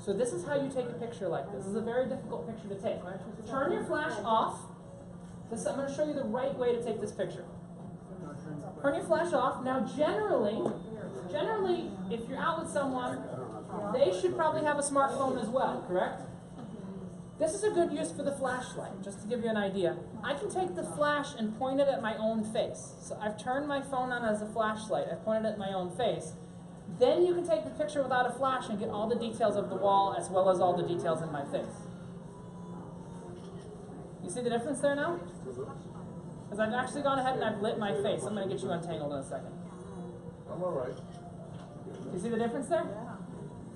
So this is how you take a picture like this. This is a very difficult picture to take. Turn your flash off. I'm going to show you the right way to take this picture. Turn your flash off. Now generally, if you're out with someone, they should probably have a smartphone as well, correct? This is a good use for the flashlight, just to give you an idea. I can take the flash and point it at my own face. So I've turned my phone on as a flashlight. I've pointed it at my own face. Then you can take the picture without a flash and get all the details of the wall as well as all the details in my face. You see the difference there now? Because I've actually gone ahead and I've lit my face. I'm going to get you untangled in a second. I'm all right. You see the difference there?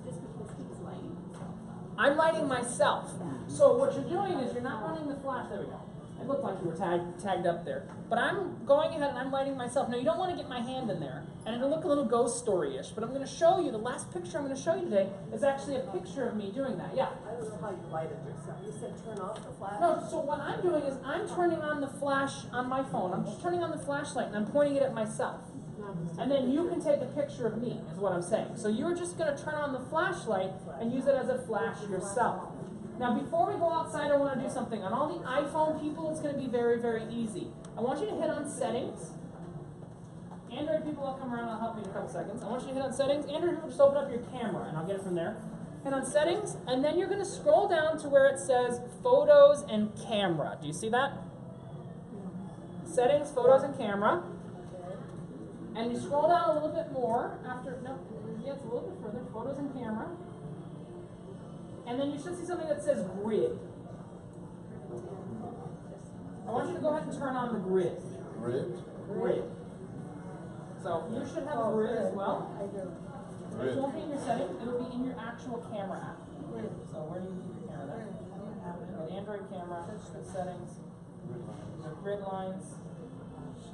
Just because he's lighting himself up. I'm lighting myself. So what you're doing is you're not running the flash. There we go. It looked like you were tagged up there. But I'm going ahead and I'm lighting myself. Now you don't want to get my hand in there. And it'll look a little ghost story-ish. But I'm going to show you, the last picture I'm going to show you today is actually a picture of me doing that. Yeah? I don't know how you lighted yourself. You said turn off the flash? No, so what I'm doing is I'm turning on the flash on my phone. I'm just turning on the flashlight and I'm pointing it at myself. And then you can take a picture of me, is what I'm saying. So you're just going to turn on the flashlight and use it as a flash yourself. Now before we go outside, I want to do something. On all the iPhone people, it's going to be very, very easy. I want you to hit on settings. Android people, I'll come around and I'll help you in a couple seconds. I want you to hit on settings. Android people, just open up your camera and I'll get it from there. Hit on settings, and then you're going to scroll down to where it says photos and camera. Do you see that? Settings, photos, and camera. And you scroll down a little bit more after, no, yeah, it's a little bit further, photos and camera. And then you should see something that says grid. I want you to go ahead and turn on the grid. Grid. So you should have a grid as well. I do. It won't be in your settings, it'll be in your actual camera app. So where do you keep your camera there? An Android camera, settings, the grid lines.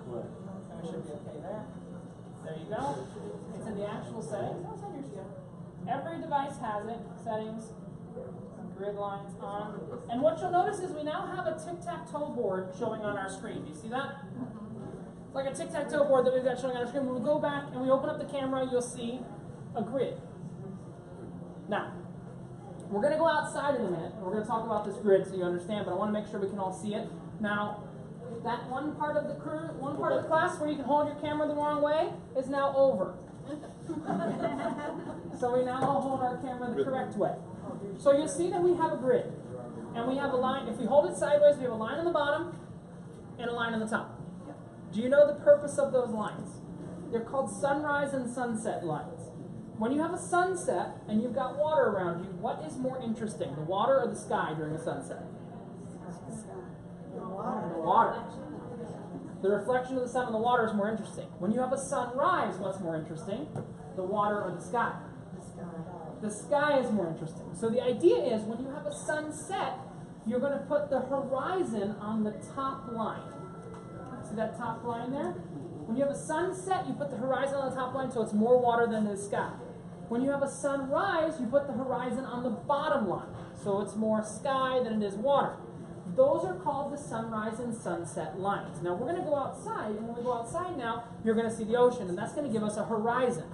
And we should be okay there. There you go. It's in the actual settings. Oh, it's on yours too. Every device has it. Settings, grid lines on. And what you'll notice is we now have a tic-tac-toe board showing on our screen. Do you see that? It's like a tic-tac-toe board that we've got showing on our screen. When we go back and we open up the camera, you'll see a grid. Now, we're going to go outside in a minute. And we're going to talk about this grid so you understand, but I want to make sure we can all see it. Now, that one part of the class where you can hold your camera the wrong way is now over. So we now all hold our camera the correct way. So you'll see that we have a grid. And we have a line. If we hold it sideways, we have a line on the bottom and a line on the top. Do you know the purpose of those lines? They're called sunrise and sunset lines. When you have a sunset and you've got water around you, what is more interesting, the water or the sky during a sunset? The water. The reflection of the sun on the water is more interesting. When you have a sunrise, what's more interesting? The water or the sky? The sky is more interesting. So the idea is when you have a sunset, you're going to put the horizon on the top line. See that top line there? When you have a sunset, you put the horizon on the top line so it's more water than the sky. When you have a sunrise, you put the horizon on the bottom line so it's more sky than it is water. Those are called the sunrise and sunset lines. Now we're going to go outside, and when we go outside now, you're going to see the ocean, and that's going to give us a horizon.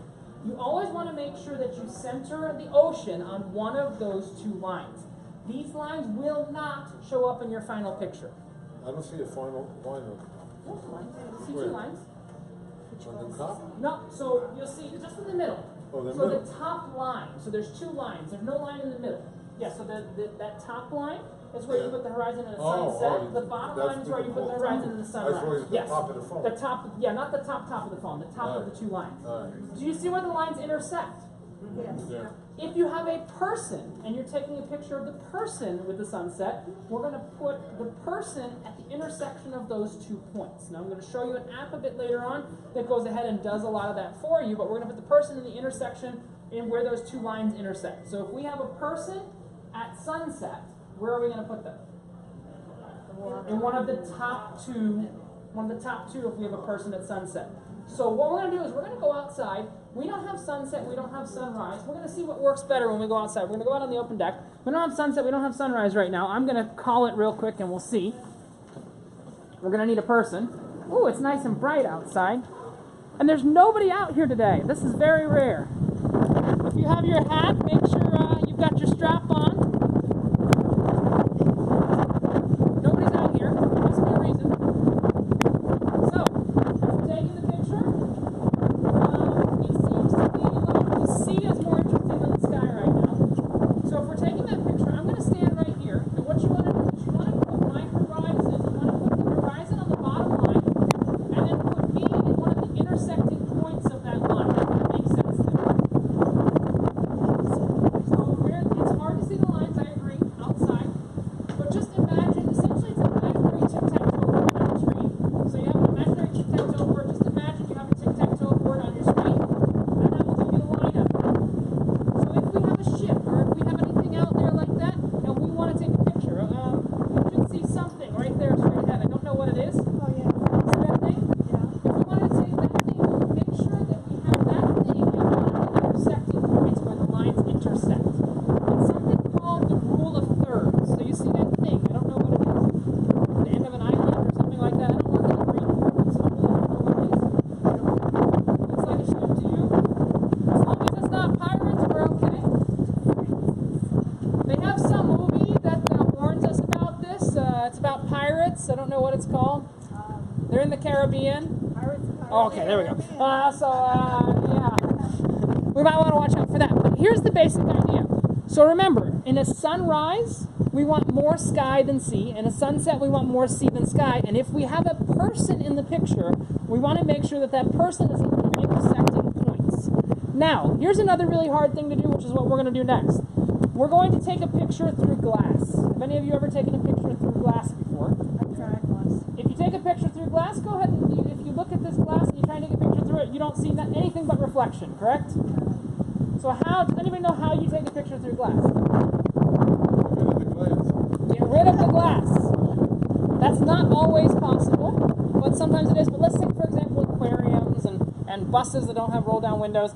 You always want to make sure that you center the ocean on one of those two lines. These lines will not show up in your final picture. I don't see a final line on Those lines. You see Where? two lines? the top. No, so you'll see just in the middle. Oh, the So middle. the top line, so there's two lines. There's no line in the middle. Yeah, so that top line is where you put the horizon and the sunset. The bottom line is where you put the horizon and the sunrise. That's where the Yes. top of the phone. The top, yeah, not the top of the phone, the top of the two lines. Do you see where the lines intersect? Yes. Yeah. If you have a person and you're taking a picture of the person with the sunset, we're going to put the person at the intersection of those 2 points. Now I'm going to show you an app a bit later on that goes ahead and does a lot of that for you, but we're going to put the person in the intersection in where those two lines intersect. So if we have a person at sunset, Where are we going to put them? In one of the top two if we have a person at sunset. So what we're going to do is we're going to go outside. We don't have sunset, we don't have sunrise. We're going to see what works better when we go outside. We're going to go out on the open deck. We don't have sunset, we don't have sunrise right now. I'm going to call it real quick and we'll see. We're going to need a person. Ooh, it's nice and bright outside. And there's nobody out here today. This is very rare. If you have your hat, make sure you've got your strap on. Nobody's out here. There must be a reason. So, if we're taking the picture, it seems to be like the sea is more interesting than the sky right now. So if we're taking that picture, I'm going to stand right here. And what you want to do is you want to put my horizon. You want to put the horizon on the bottom line, and then put me in one of the intersecting points of that line. That makes sense there. So it's hard to see the lines, I agree, outside. But just imagine, essentially it's an imaginary tic-tac-toe board on your screen. So you have an imaginary tic-tac-toe board. Just imagine you have a tic-tac-toe board on your screen, and that will give you the lineup. So if we have a ship, or if we have anything out there like that, and we want to take a picture, you should see something right there straight ahead. I don't know what it is. Oh, yeah. See that thing? Yeah. If we wanted to take that thing, make sure that we have that thing at one of the intersecting points where the lines intersect. It's something called the rule of thirds. So you see that thing? I don't know what it is. The end of an island or something like that. I don't work in the Marine Corps, so I really don't know what it is. Looks like a ship to you. As long as it's not pirates, we're okay. They have some movie that warns us about this. It's about pirates. I don't know what it's called. They're in the Caribbean. Oh, okay, there we go. Yeah. We might want to watch out for that. But here's the basic idea. So remember, in a sunrise, we want more sky than sea. In a sunset, we want more sea than sky. And if we have a person in the picture, we want to make sure that that person is in the intersecting points. Now, here's another really hard thing to do, which is what we're going to do next. We're going to take a picture through glass. Have any of you ever taken a picture through glass before? I tried once. If you take a picture through glass, go ahead and if you look at this glass and you try and take a picture through it, you don't see anything but reflection, correct? So does anybody know how you take a picture through glass? Get rid of the glass. That's not always possible, but sometimes it is. But let's take, for example, aquariums and buses that don't have roll-down windows.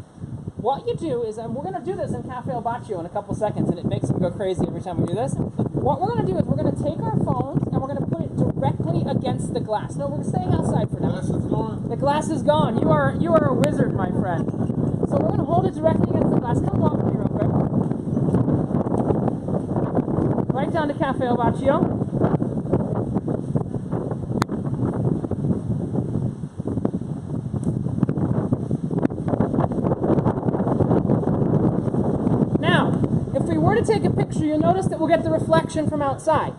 What you do is, and we're going to do this in Cafe El Baccio in a couple seconds, and it makes them go crazy every time we do this. What we're going to do is we're going to take our phones and we're going to put it directly against the glass. No, we're staying outside for now. Glass is gone. The glass is gone. You are a wizard, my friend. So we're going to hold it directly against the glass. Come walk with me real quick. Right down to Cafe El Baccio. To take a picture, you'll notice that we'll get the reflection from outside.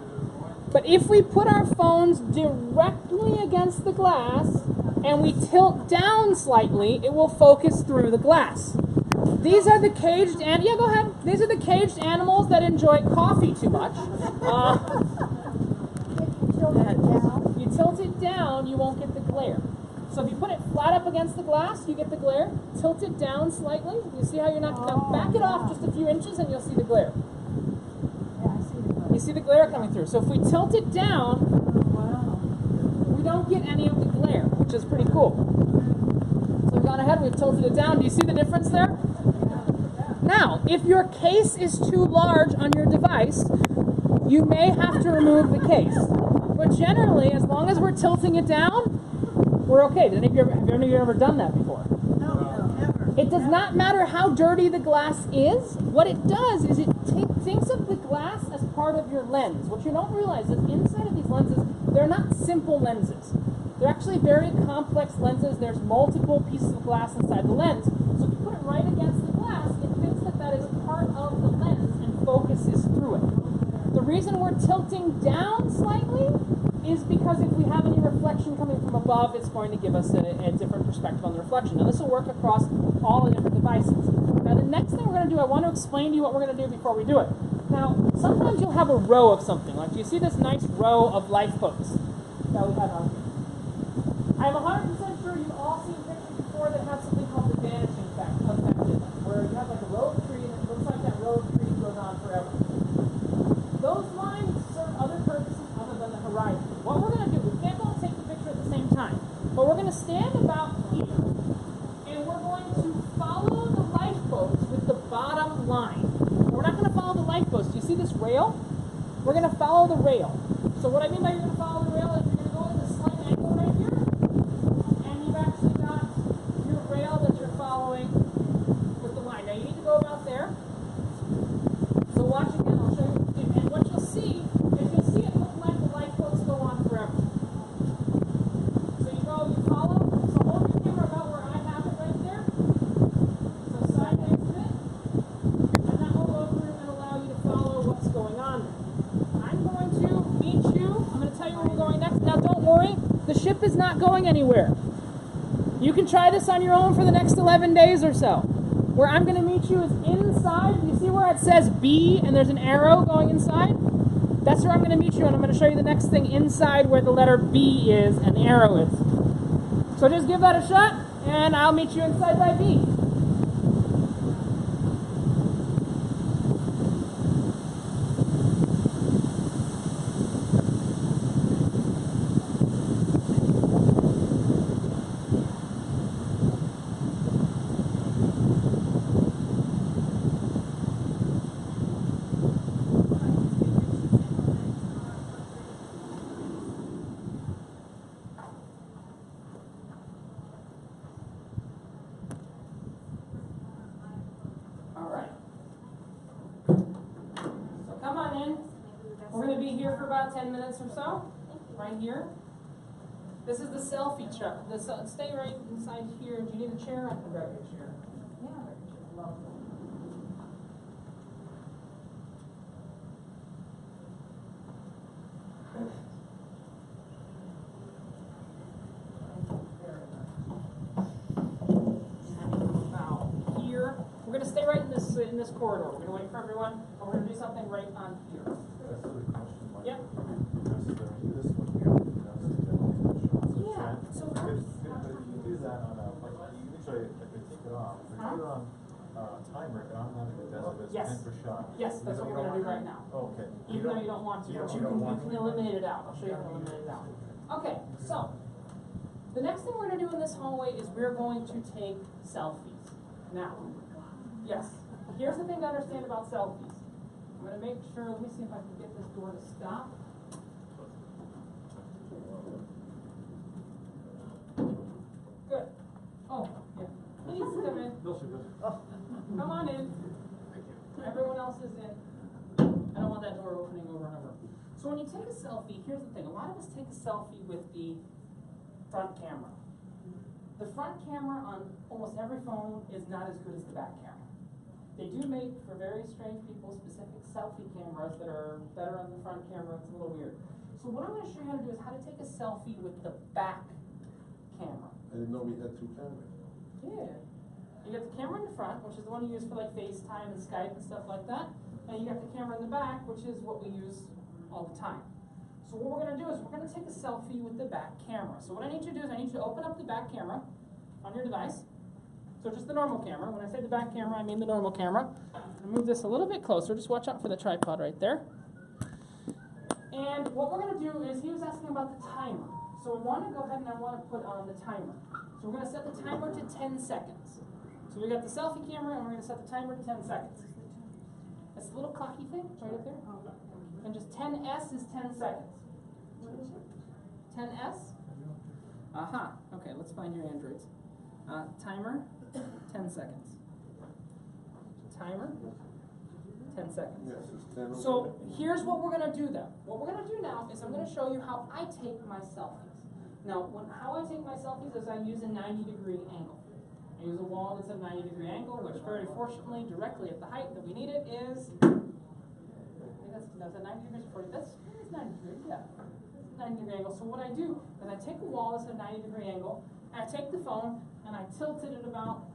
But if we put our phones directly against the glass and we tilt down slightly, it will focus through the glass. These are the caged go ahead. These are the caged animals that enjoy coffee too much. You tilt it down, you won't get the glare. So if you put it flat up against the glass, you get the glare. Tilt it down slightly. You see how you're not... Now back it off just a few inches and you'll see the glare. Yeah, I see the You see the glare coming through. So if we tilt it down, we don't get any of the glare, which is pretty cool. So we've gone ahead, we've tilted it down. Do you see the difference there? Now, if your case is too large on your device, you may have to remove the case. But generally, as long as we're tilting it down, we're okay. Have any of you ever done that before? No, never. It does not matter how dirty the glass is. What it does is it thinks of the glass as part of your lens. What you don't realize is inside of these lenses, they're not simple lenses. They're actually very complex lenses. There's multiple pieces of glass inside the lens. So if you put it right against the glass, it thinks that that is part of the lens and focuses through it. The reason we're tilting down slightly is because if we have any reflection coming from above, it's going to give us a different perspective on the reflection. Now this will work across all the different devices. Now the next thing we're going to do, I want to explain to you what we're going to do before we do it. Now, sometimes you'll have a row of something. Like, do you see this nice row of lifeboats that we have on here? I'm 100% sure you've all seen pictures before that have something called the vanishing effect in them, where you have like a row of trees and it looks like that row of trees goes on forever. Those lines But we're going to stand about here, and we're going to follow the lifeboats with the bottom line. We're not going to follow the lifeboats. Do you see this rail? We're going to follow the rail. So what I mean by you're going to follow the rail is you're going to go in this slight angle right here, and you've actually got your rail that you're following with the line. Now you need to go about there. So watch again, I'll show you. And what you'll see is you'll see it look like the lifeboats go on forever. So you go, you follow. So hold your camera about where I have it right there. So side exit. And that will go through and allow you to follow what's going on there. I'm going to meet you. I'm going to tell you where we're going next. Now don't worry, the ship is not going anywhere. You can try this on your own for the next 11 days or so. Where I'm going to meet you is inside. You see where it says B and there's an arrow going inside? That's where I'm going to meet you, and I'm going to show you the next thing inside where the letter B is and the arrow is. So just give that a shot, and I'll meet you inside by B. All right. So come on in. We're going to be here for about 10 minutes or so, right here. This is the selfie chair. Stay right inside here. Do you need a chair? I can grab your chair. Yeah. Lovely. Now, here, we're going to stay right in this corridor. We're going to wait for everyone, and we're going to do something right on here. That's a good question, Mike. Yep. This one here, Yeah. So But if you do that on a, like, usually if you take it off, if you do it on timer, it automatically does it as Yes. 10 per shot. Yes, that's what we're going to do right now. Oh, okay. Even though you don't want to, but you can eliminate it out. I'll show you how to eliminate it out. Okay, so the next thing we're going to do in this hallway is we're going to take selfies. Now, yes, here's the thing to understand about selfies. I'm going to make sure, let me see if I can get this door to stop. Good. Oh, yeah. Please come in. Come on in. Everyone else is in. I don't want that door opening over and over. So when you take a selfie, here's the thing. A lot of us take a selfie with the front camera. The front camera on almost every phone is not as good as the back camera. They do make, for very strange people, specific selfie cameras that are better on the front camera. It's a little weird. So what I'm going to show you how to do is how to take a selfie with the back camera. I didn't know we had two cameras. Yeah. You got the camera in the front, which is the one you use for like FaceTime and Skype and stuff like that. And you got the camera in the back, which is what we use all the time. So what we're going to do is we're going to take a selfie with the back camera. So what I need you to do is I need you to open up the back camera on your device. So just the normal camera. When I say the back camera, I mean the normal camera. I'm move this a little bit closer. Just watch out for the tripod right there. And what we're going to do is he was asking about the timer. So I want to go ahead and I want to put on the timer. So we're going to set the timer to 10 seconds. So we got the selfie camera and we're going to set the timer to 10 seconds. That's the little clocky thing right up there. And just 10S is 10 seconds. 10S? Aha. Okay, let's find your Androids. Timer, 10 seconds. Timer, 10 seconds. Yes, it's 10. So here's what we're going to do then. What we're going to do now is I'm going to show you how I take my selfies. Now, how I take my selfies is I use a 90-degree angle. I use a wall that's a 90-degree angle, which very fortunately, directly at the height that we need it is, that's a 90 degrees for you. That's 90 degrees, yeah. 90-degree angle. So what I do is I take a wall that's a 90-degree angle, I take the phone, and I tilt it at about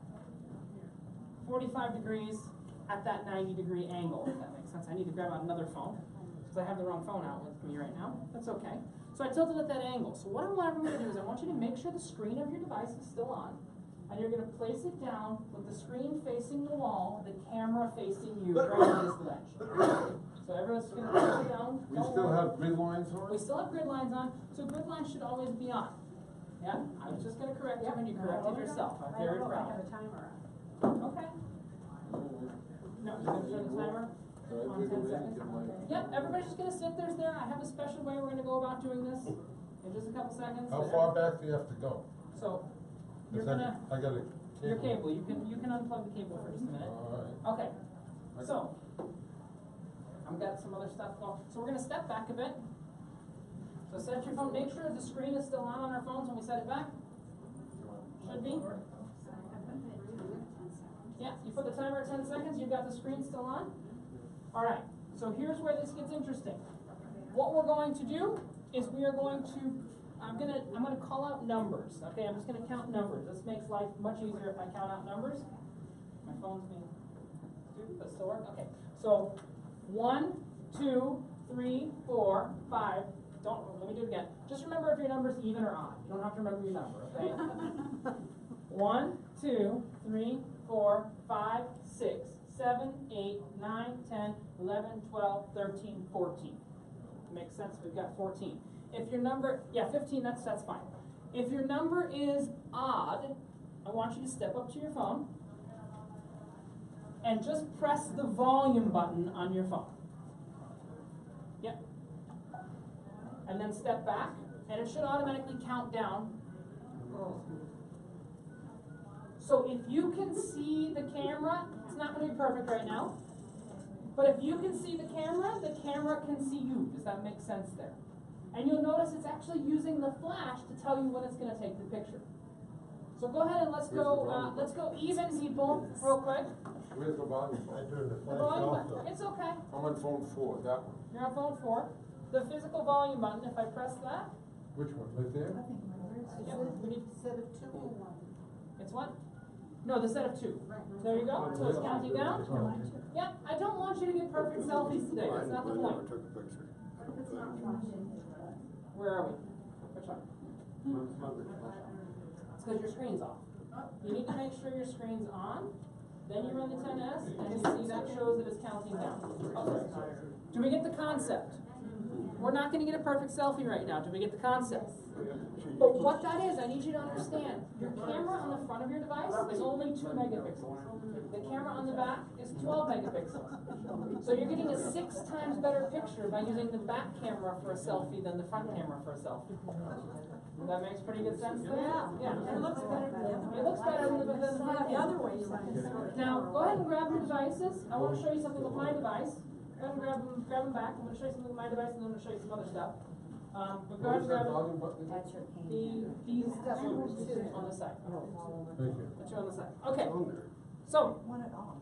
45 degrees at that 90-degree angle, if that makes sense. I need to grab out another phone, because I have the wrong phone out with me right now. That's okay. So I tilt it at that angle. So what I want everyone to do is I want you to make sure the screen of your device is still on, and you're going to place it down with the screen facing the wall, the camera facing you, right on this ledge. So everyone's going to place it down. We still have grid lines on? We still have grid lines on, so grid lines should always be on. Yeah, I was just gonna correct you when you corrected yourself. I'm very I proud. have a timer on. Okay. No, you're gonna turn the timer on 10 seconds. Yep, everybody's just gonna sit there. I have a special way we're gonna go about doing this in just a couple seconds. How far back do you have to go? So, you're 'Cause gonna, I got a cable. your cable, you can unplug the cable for just a minute. Alright. Okay, so, I've got some other stuff going, so we're gonna step back a bit. So set your phone, make sure the screen is still on our phones when we set it back. Should be. Yeah, you put the timer at 10 seconds, you've got the screen still on. Alright, so here's where this gets interesting. What we're going to do is we are going to, I'm gonna call out numbers, okay? I'm just gonna count numbers. This makes life much easier if I count out numbers. My phone's being stupid, but still work? Okay, so 1, 2, 3, 4, 5. Let me do it again. Just remember if your number's even or odd. You don't have to remember your number, okay? 1, 2, 3, 4, 5, 6, 7, 8, 9, 10, 11, 12, 13, 14. Makes sense, we've got 14. If your number, 15, that's fine. If your number is odd, I want you to step up to your phone and just press the volume button on your phone. Yep. And then step back, and it should automatically count down. So if you can see the camera, it's not going to be perfect right now, but if you can see the camera can see you. Does that make sense there? And you'll notice it's actually using the flash to tell you when it's going to take the picture. So go ahead and let's go even people real quick. Where's the volume? I turned the The flash volume off button, though. it's okay. I'm on phone 4, that one. You're on phone 4. The physical volume button, if I press that, Which one, right there? yep, we need, Instead of 2 or 1. it's what? No, the set of 2. There you go. So it's counting down. Yep, I don't want you to get perfect selfies today. That's not the point. Where are we? Which one? It's because your screen's off. You need to make sure your screen's on. Then you run the 10S, and you see that shows that it's counting down. Okay. Do we get the concept? We're not going to get a perfect selfie right now. Do we get the concept? But what that is, I need you to understand. Your camera on the front of your device is only 2 megapixels. The camera on the back is 12 megapixels. So you're getting a 6 times better picture by using the back camera for a selfie than the front camera for a selfie. That makes pretty good sense there? Yeah. It looks better than the other way. It looks better than the front The other camera. way. Now, go ahead and grab your devices. I want to show you something with my device. Go ahead and grab them back. I'm going to show you something with my device, and then I'm going to show you some other stuff. But go ahead and grab Volume button? That's your these two on the side. Thank you. The two on the side. Okay. So, Want it on.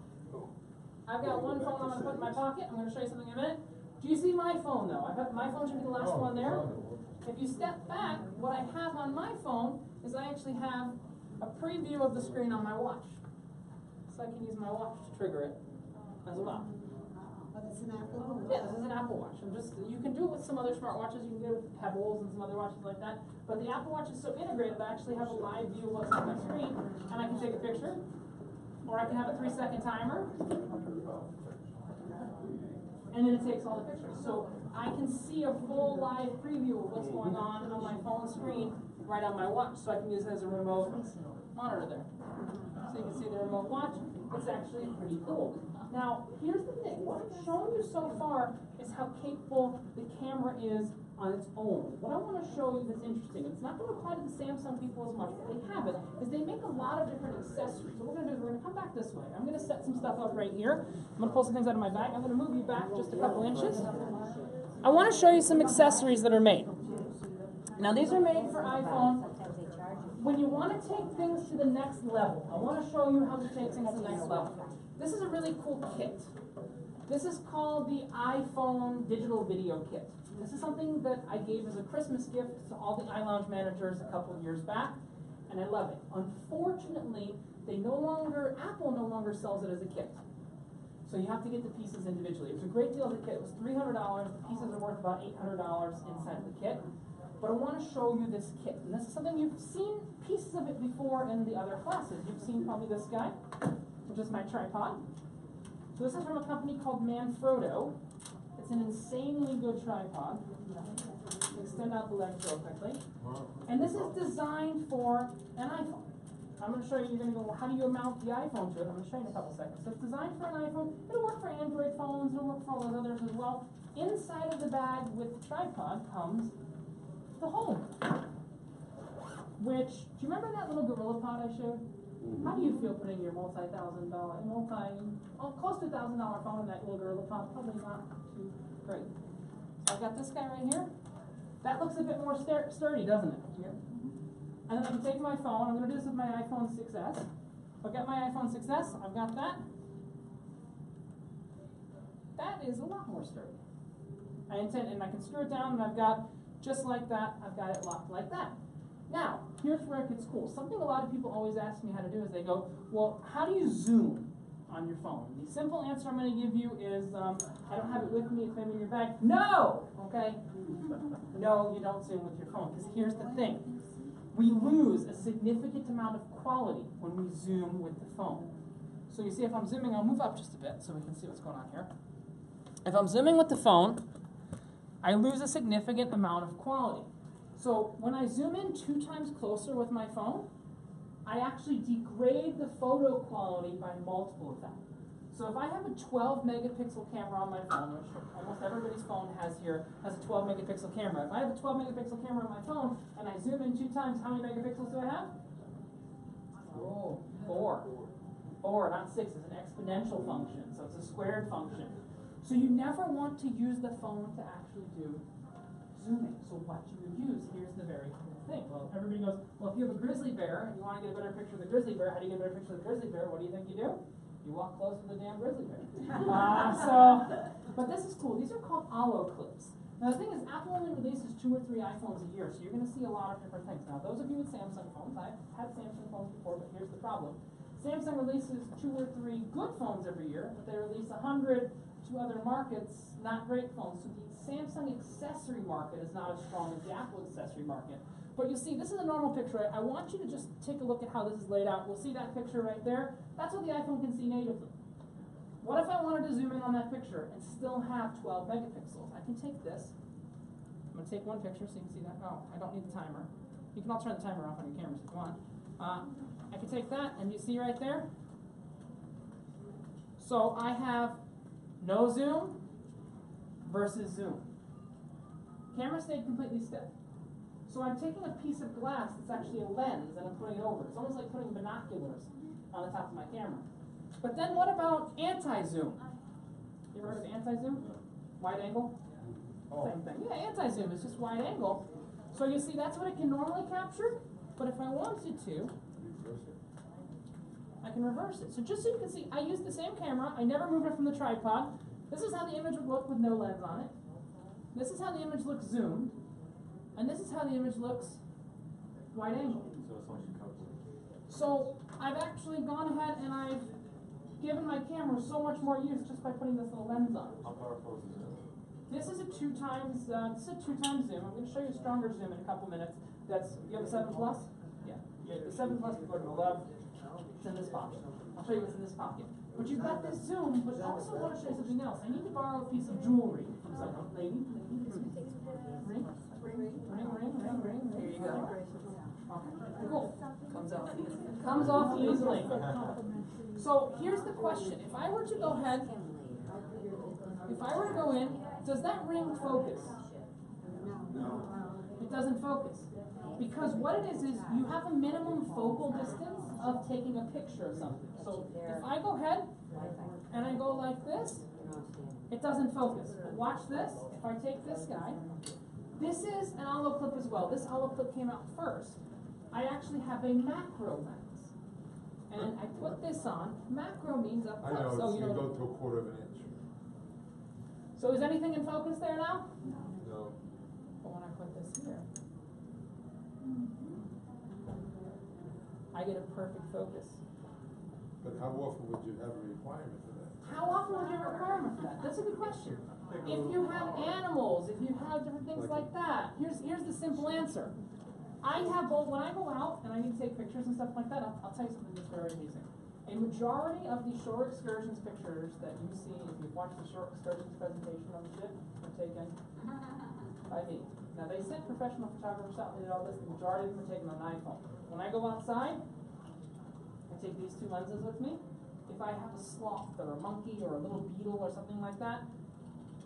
I've got one phone I'm going to put in my pocket. I'm going to show you something in a minute. Do you see my phone, though? My phone should be the last Oh, one there. it's on If you step back, what I have on my phone is I actually have a preview of the screen on my watch. So I can use my watch to trigger it as well. But it's an Apple. Yeah, this is an Apple Watch. You can do it with some other smartwatches. You can do it with Pebbles and some other watches like that. But the Apple Watch is so integrated, I actually have a live view of what's on my screen, and I can take a picture, or I can have a 3-second timer, and then it takes all the pictures. So I can see a full live preview of what's going on my phone screen right on my watch. So I can use it as a remote monitor there. So you can see the remote watch. It's actually pretty cool. Now, here's the thing. What I've shown you so far is how capable the camera is on its own. What I want to show you that's interesting, and it's not going to apply to the Samsung people as much, but they have it, is they make a lot of different accessories. So what we're going to do is we're going to come back this way. I'm going to set some stuff up right here. I'm going to pull some things out of my bag. I'm going to move you back just a couple inches. I want to show you some accessories that are made. Now, these are made for iPhone. When you want to take things to the next level, I want to show you how to take things to the next level. This is a really cool kit. This is called the iPhone Digital Video Kit. This is something that I gave as a Christmas gift to all the iLounge managers a couple of years back, and I love it. Unfortunately, Apple no longer sells it as a kit. So you have to get the pieces individually. It was a great deal as a kit. It was $300. The pieces are worth about $800 inside the kit. But I want to show you this kit. And this is something you've seen pieces of it before in the other classes. You've seen probably this guy, which is my tripod. So this is from a company called Manfrotto. It's an insanely good tripod. extend out the legs real quickly. And this is designed for an iPhone. I'm going to show you, you're going to go, well, how do you mount the iPhone to it? I'm going to show you in a couple seconds. So it's designed for an iPhone. It'll work for Android phones. It'll work for all those others as well. Inside of the bag with the tripod comes the home. Which, do you remember that little Gorilla Pod I showed? How do you feel putting your close to $1,000 phone in that little Gorilla Pod? Probably not too great. So I've got this guy right here. That looks a bit more sturdy, doesn't it? Here. And then I can take my phone. I'm going to do this with my iPhone 6S. I've got my iPhone 6S. I've got that. That is a lot more sturdy. And I can screw it down, and I've got, just like that, I've got it locked like that. Now, here's where it gets cool. Something a lot of people always ask me how to do is they go, well, how do you zoom on your phone? The simple answer I'm going to give you is, I don't have it with me, it's maybe in your bag. No! Okay? No, you don't zoom with your phone, because here's the thing. We lose a significant amount of quality when we zoom with the phone. So you see, if I'm zooming, I'll move up just a bit so we can see what's going on here. If I'm zooming with the phone, I lose a significant amount of quality. So when I zoom in 2 times closer with my phone, I actually degrade the photo quality by multiple of that. So if I have a 12 megapixel camera on my phone, which almost everybody's phone has here, has a 12 megapixel camera. If I have a 12 megapixel camera on my phone and I zoom in 2 times, how many megapixels do I have? Oh, 4. 4, not 6. It's an exponential function, so it's a squared function. So you never want to use the phone to actually do zooming. So what you would use, here's the very cool thing. Well, everybody goes, well, if you have a grizzly bear and you want to get a better picture of the grizzly bear, how do you get a better picture of the grizzly bear? What do you think you do? You walk close to the damn grizzly bear. But this is cool. These are called Allo clips. Now the thing is, Apple only releases 2 or 3 iPhones a year, so you're going to see a lot of different things. Now those of you with Samsung phones, I've had Samsung phones before, but here's the problem. Samsung releases 2 or 3 good phones every year, but they release 100 to other markets, not great phones. So the Samsung accessory market is not as strong as the Apple accessory market. But you'll see, this is a normal picture. I want you to just take a look at how this is laid out. We'll see that picture right there. That's what the iPhone can see natively. What if I wanted to zoom in on that picture and still have 12 megapixels? I can take this. I'm going to take one picture so you can see that. Oh, I don't need the timer. You can all turn the timer off on your cameras if you want. I can take that, and you see right there? So I have no zoom versus zoom. Camera stayed completely still. So I'm taking a piece of glass that's actually a lens and I'm putting it over. It's almost like putting binoculars on the top of my camera. But then what about anti-zoom? You ever heard of anti-zoom? Wide angle? Same thing. Yeah, anti-zoom is just wide angle. So you see, that's what it can normally capture. But if I wanted to, I can reverse it. So just so you can see, I used the same camera. I never moved it from the tripod. This is how the image would look with no lens on it. This is how the image looks zoomed. And this is how the image looks wide angle. So it's like you cover. So I've actually gone ahead and I've given my camera so much more use just by putting this little lens on. How powerful is it? This is a 2 times zoom. I'm going to show you a stronger zoom in a couple minutes. That's, you have a 7 Plus? Yeah. The 7 Plus, you go to the left. It's in this pocket. I'll show you what's in this pocket. But you've got this zoom, but I also want to show you something else. I need to borrow a piece of jewelry from someone. Lady? Ring? Ring. Here you go. Okay. Cool. Comes off easily. So here's the question. If I were to go ahead, if I were to go in, does that ring focus? No. It doesn't focus. Because what it is you have a minimum focal distance of taking a picture of something. So if I go ahead and I go like this, it doesn't focus. But watch this. If I take this guy, this is an Allo clip as well. This Allo clip came out first. I actually have a macro lens. And I put this on. Macro means up I close. know, So it's, you you know. go to a quarter of an inch. So is anything in focus there now? No. But when I put this here, I get a perfect focus. But how often would you have a requirement for that? How often would you have a requirement for that? That's a good question. If you have animals, if you have different things like that, here's the simple answer. I have both, when I go out and I need to take pictures and stuff like that, I'll tell you something that's very amazing. A majority of the shore excursions pictures that you see, if you've watched the shore excursions presentation on the ship, are taken by me. Now they sent professional photographers out and did all this, the majority of them are taken on an iPhone. When I go outside, I take these two lenses with me. If I have a sloth or a monkey or a little beetle or something like that,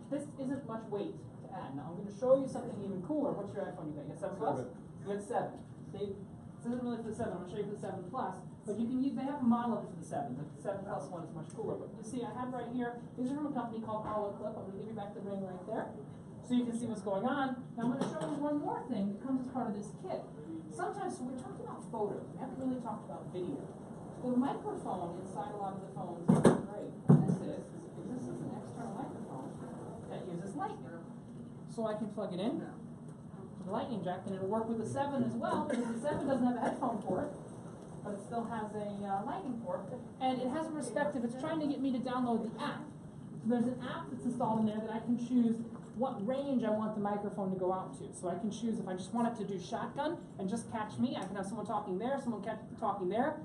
this isn't much weight to add. Now I'm going to show you something even cooler. What's your iPhone you got? You got 7 Plus? You got 7. This isn't really for the 7. I'm going to show you for the 7 Plus. But you can use, they have a model of it for the 7. The 7 Plus one is much cooler. But you see, I have right here, these are from a company called Holoclip. I'm going to give you back the ring right there, so you can see what's going on. Now I'm going to show you one more thing that comes as part of this kit. Sometimes, so we're talking about photos. We haven't really talked about video. The microphone inside a lot of the phones is great. This is an external microphone that uses lightning. So I can plug it in to the lightning jack, and it'll work with the 7 as well, because the 7 doesn't have a headphone port, but it still has a lightning port. And it has a respective, it's trying to get me to download the app. So there's an app that's installed in there that I can choose what range I want the microphone to go out to. So I can choose if I just want it to do shotgun and just catch me. I can have someone talking there, someone talking there,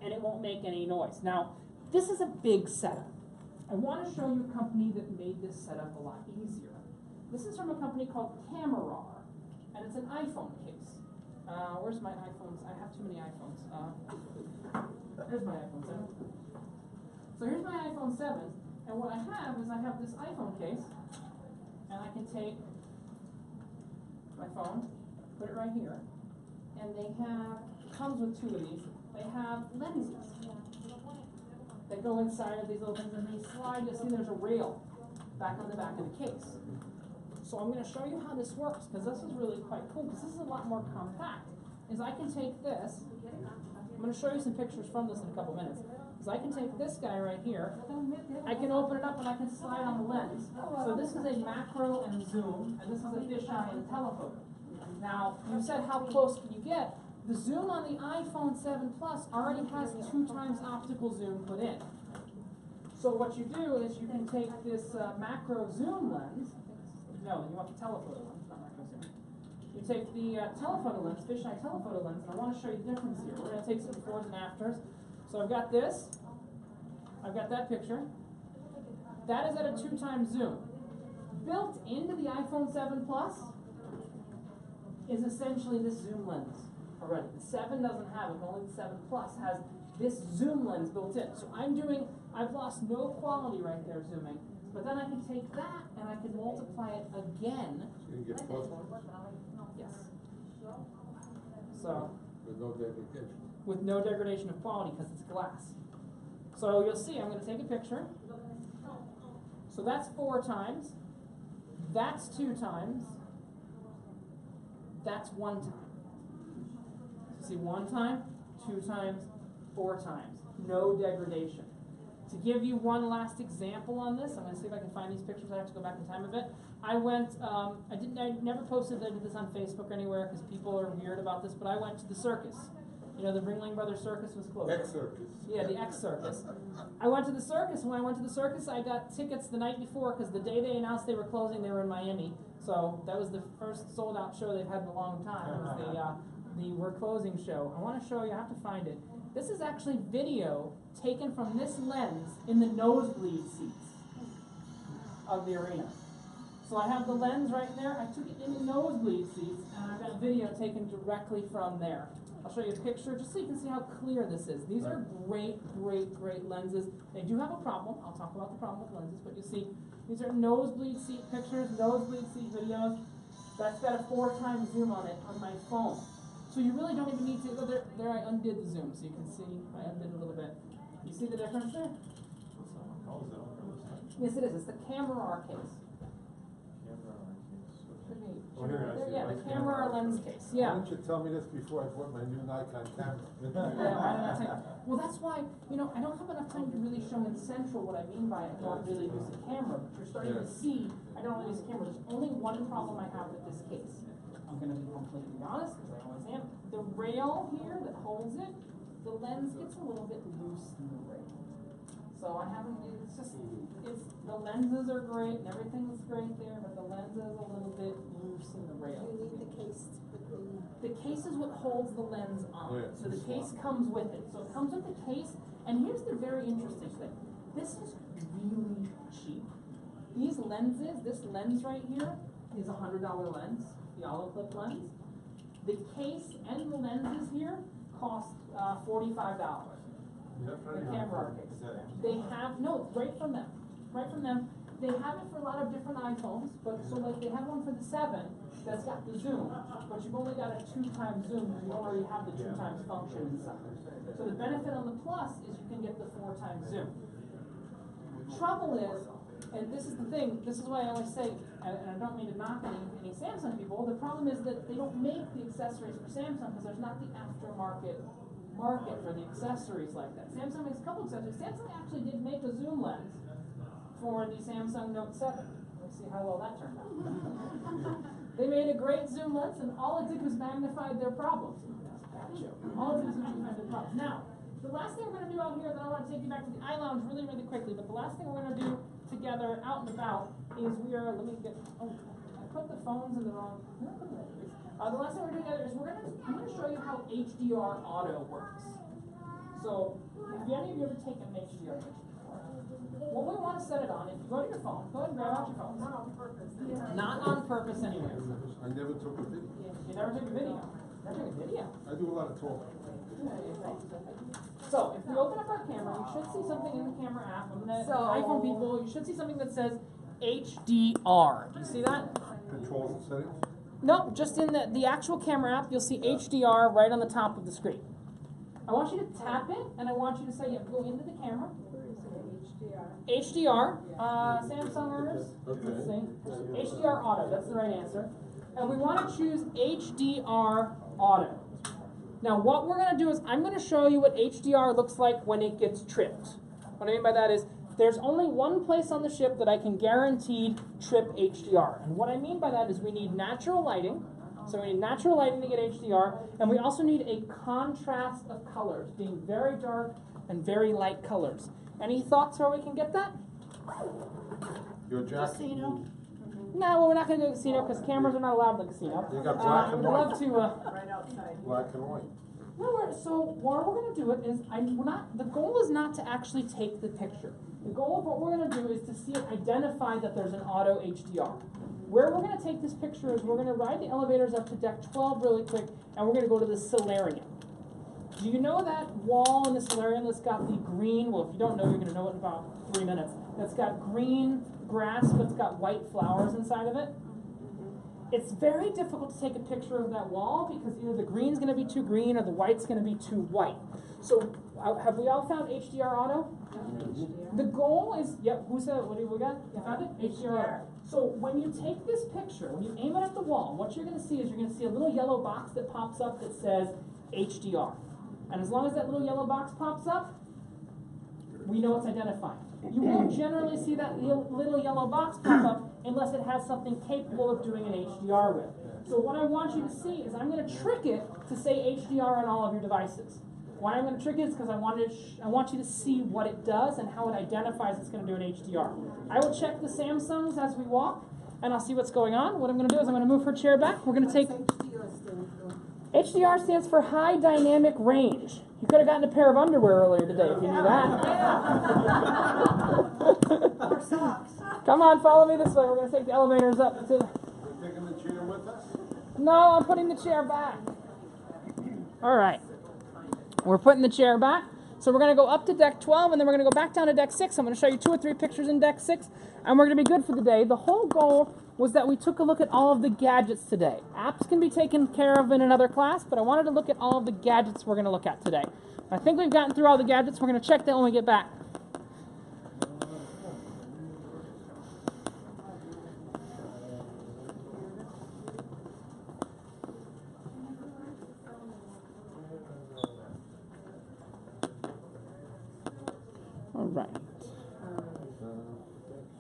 and it won't make any noise. Now, this is a big setup. I want to show you a company that made this setup a lot easier. This is from a company called Camerar, and it's an iPhone case. Where's my iPhones? I have too many iPhones. Here's my iPhone 7. So here's my iPhone 7, and what I have is I have this iPhone case, and I can take my phone, put it right here, and they have, it comes with 2 of these. They have lenses that go inside of these little things, and they slide. You'll see there's a rail back on the back of the case. So I'm going to show you how this works, because this is really quite cool, because this is a lot more compact. Is I can take this, I'm going to show you some pictures from this in a couple minutes. Is I can take this guy right here, I can open it up and I can slide on the lens. So this is a macro and zoom, and this is a fisheye and telephoto. Now, you said how close can you get? The zoom on the iPhone 7 Plus already has 2 times optical zoom put in. So what you do is you can take this macro zoom lens. No, you want the telephoto lens, not macro zoom. You take the telephoto lens, fisheye telephoto lens, and I want to show you the difference here. We're going to take some befores and afters. So I've got this. I've got that picture. That is at a 2 times zoom. Built into the iPhone 7 Plus is essentially this zoom lens already. The 7 doesn't have it, only the 7 Plus has this zoom lens built in. So I've lost no quality right there zooming, but then I can take that and I can multiply it again. So you get both Yes. So, with no degradation. with no degradation of quality because it's glass. So you'll see, I'm going to take a picture. So that's 4 times. That's 2 times. That's 1 time. So see, 1 time, 2 times, 4 times. No degradation. To give you one last example on this, I'm going to see if I can find these pictures. I have to go back in time a bit. I went, I never posted that I did this on Facebook or anywhere because people are weird about this, but I went to the circus. You know, the Ringling Brothers Circus was closed. X-Circus. Yeah, the X-Circus. I went to the circus, and when I went to the circus, I got tickets the night before, because the day they announced they were closing, they were in Miami. So that was the first sold-out show they've had in a long time. It was the We're Closing show. I want to show you, I have to find it. This is actually video taken from this lens in the nosebleed seats of the arena. So I have the lens right there. I took it in the nosebleed seats, and I've got video taken directly from there. I'll show you a picture just so you can see how clear this is. These are great, great, great lenses. They do have a problem. I'll talk about the problem with lenses, but you see, these are nosebleed seat pictures, nosebleed seat videos. That's got a 4 times zoom on it on my phone. So you really don't even need to, there I undid the zoom, so you can see, I undid a little bit. You see the difference there? Yes, it is. It's the Camerar case. Oh, here, I see. Yeah, the Camerar lens case. Yeah. Why didn't you tell me this before I bought my new Nikon camera? Well, that's why, you know, I don't have enough time to really show in central what I mean by I don't really use the camera, but you're starting to see I don't really use the camera. There's only one problem I have with this case. I'm going to be completely honest, because I always am. The rail here that holds it, the lens gets a little bit loose in the rail. So I haven't, the lenses are great and everything's great there, but the lens is a little bit loose in the rail. You need the case to put The case is what holds the lens on. Oh, yeah. So the case comes with it. So it comes with the case, and here's the very interesting thing. This is really cheap. These lenses, this lens right here is a $100 lens. the olive clip lens. The case and the lenses here cost $45. The camera case. They have, no, right from them. Right from them. They have it for a lot of different iPhones, but so like they have one for the 7 that's got the zoom, but you've only got a 2x zoom because you already have the 2x function inside. So the benefit on the Plus is you can get the 4x zoom. Trouble is, and this is the thing, this is why I always say, and I don't mean to knock any Samsung people, the problem is that they don't make the accessories for Samsung because there's not the aftermarket market for the accessories like that. Samsung makes a couple accessories. Samsung actually did make a zoom lens for the Samsung Note 7. Let's see how well that turned out. They made a great zoom lens, and all it did was magnify their problems. That's a bad joke. All it did was magnify their problems. Now, the last thing we're going to do out here, then I want to take you back to the iLounge really, really quickly, but the last thing we're going to do together out and about is we are, let me get, oh, I put the phones in the wrong, no, the last thing we're doing together is I'm going to show you how HDR auto works. So, have any of you ever taken an HDR picture before? What we want to set it on, if you go to your phone, go ahead and grab out your phone. Not on purpose. Not on purpose anyway. I never took a video. You never took a video. Never took a video. I do a lot of talking. So, if we open up our camera, you should see something in the camera app. I'm gonna, So- iPhone people, you should see something that says HDR. Do you see that? Controls and settings? No, just in the actual camera app, you'll see HDR right on the top of the screen. I want you to tap it, and I want you to say, yeah, go into the camera. HDR, Samsungers, let's see. HDR Auto, that's the right answer. And we want to choose HDR Auto. Now what we're going to do is I'm going to show you what HDR looks like when it gets tripped. What I mean by that is there's only one place on the ship that I can guaranteed trip HDR. And what I mean by that is we need natural lighting. So we need natural lighting to get HDR. And we also need a contrast of colors, being very dark and very light colors. Any thoughts where we can get that? Your jacket. Casino? No, well, we're not going to do a casino because cameras are not allowed in the casino. You got black and I'd white. love to. Right outside. Black and white. No, so what we're going to do it is we're not. The goal is not to actually take the picture. The goal of what we're going to do is to see it identify that there's an auto HDR. Where we're going to take this picture is we're going to ride the elevators up to deck 12 really quick, and we're going to go to the solarium. Do you know that wall in the solarium that's got the green? Well, if you don't know, you're going to know it in about 3 minutes. That's got green grass, but it's got white flowers inside of it. It's very difficult to take a picture of that wall because either the green's going to be too green or the white's going to be too white. So, have we all found HDR Auto? The goal is, yep, who said, what do we got? You found it? HDR Auto. So, when you take this picture, when you aim it at the wall, what you're going to see is you're going to see a little yellow box that pops up that says HDR. And as long as that little yellow box pops up, we know it's identifying. You won't generally see that little yellow box pop up unless it has something capable of doing an HDR with. So what I want you to see is I'm going to trick it to say HDR on all of your devices. Why I'm going to trick it is because I want you to see what it does and how it identifies it's going to do an HDR. I will check the Samsungs as we walk, and I'll see what's going on. What I'm going to do is I'm going to move her chair back. We're going to take... HDR stands for High Dynamic Range. You could have gotten a pair of underwear earlier today if you knew that. Or socks. Come on, follow me this way. We're going to take the elevators up to... We're taking the chair with us? No, I'm putting the chair back. All right. We're putting the chair back. So we're going to go up to deck 12, and then we're going to go back down to deck 6. I'm going to show you 2 or 3 pictures in deck 6, and we're going to be good for the day. The whole goal was that we took a look at all of the gadgets today. Apps can be taken care of in another class, but I wanted to look at all of the gadgets we're going to look at today. I think we've gotten through all the gadgets. We're going to check that when we get back. All right.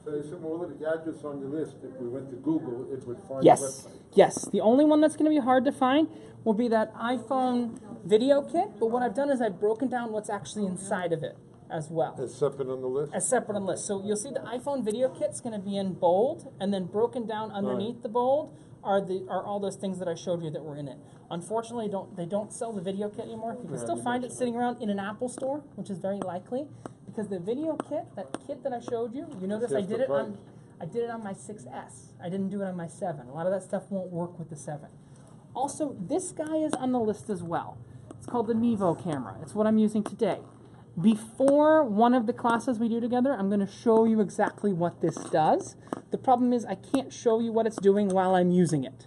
So they said, well, all of the gadgets on your list, if we went to Google, it would find the Yes, website. yes. The only one that's going to be hard to find will be that iPhone video kit, but what I've done is I've broken down what's actually inside of it as well. It's separate on the list? As separate on the list. So you'll see the iPhone video kit's going to be in bold, and then broken down underneath the bold are all those things that I showed you that were in it. Unfortunately, they don't sell the video kit anymore. You can still find it sitting around in an Apple store, which is very likely, because the video kit, that kit that I showed you, you notice I Just did the it on... price. I did it on my 6S. I didn't do it on my 7. A lot of that stuff won't work with the 7. Also, this guy is on the list as well. It's called the Mevo camera. It's what I'm using today. Before one of the classes we do together, I'm going to show you exactly what this does. The problem is I can't show you what it's doing while I'm using it,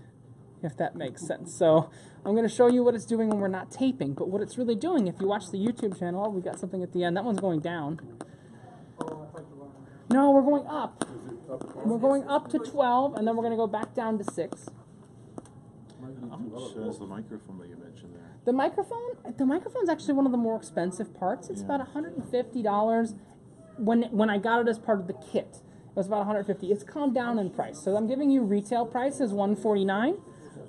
if that makes sense. So I'm going to show you what it's doing when we're not taping, but what it's really doing, if you watch the YouTube channel, we got something at the end. That one's going down. No, we're going up. We're going up to 12, and then we're going to go back down to 6. How much is the microphone that you mentioned there? The microphone's actually one of the more expensive parts. It's about $150. When I got it as part of the kit, it was about $150. It's come down in price. So I'm giving you retail price is $149,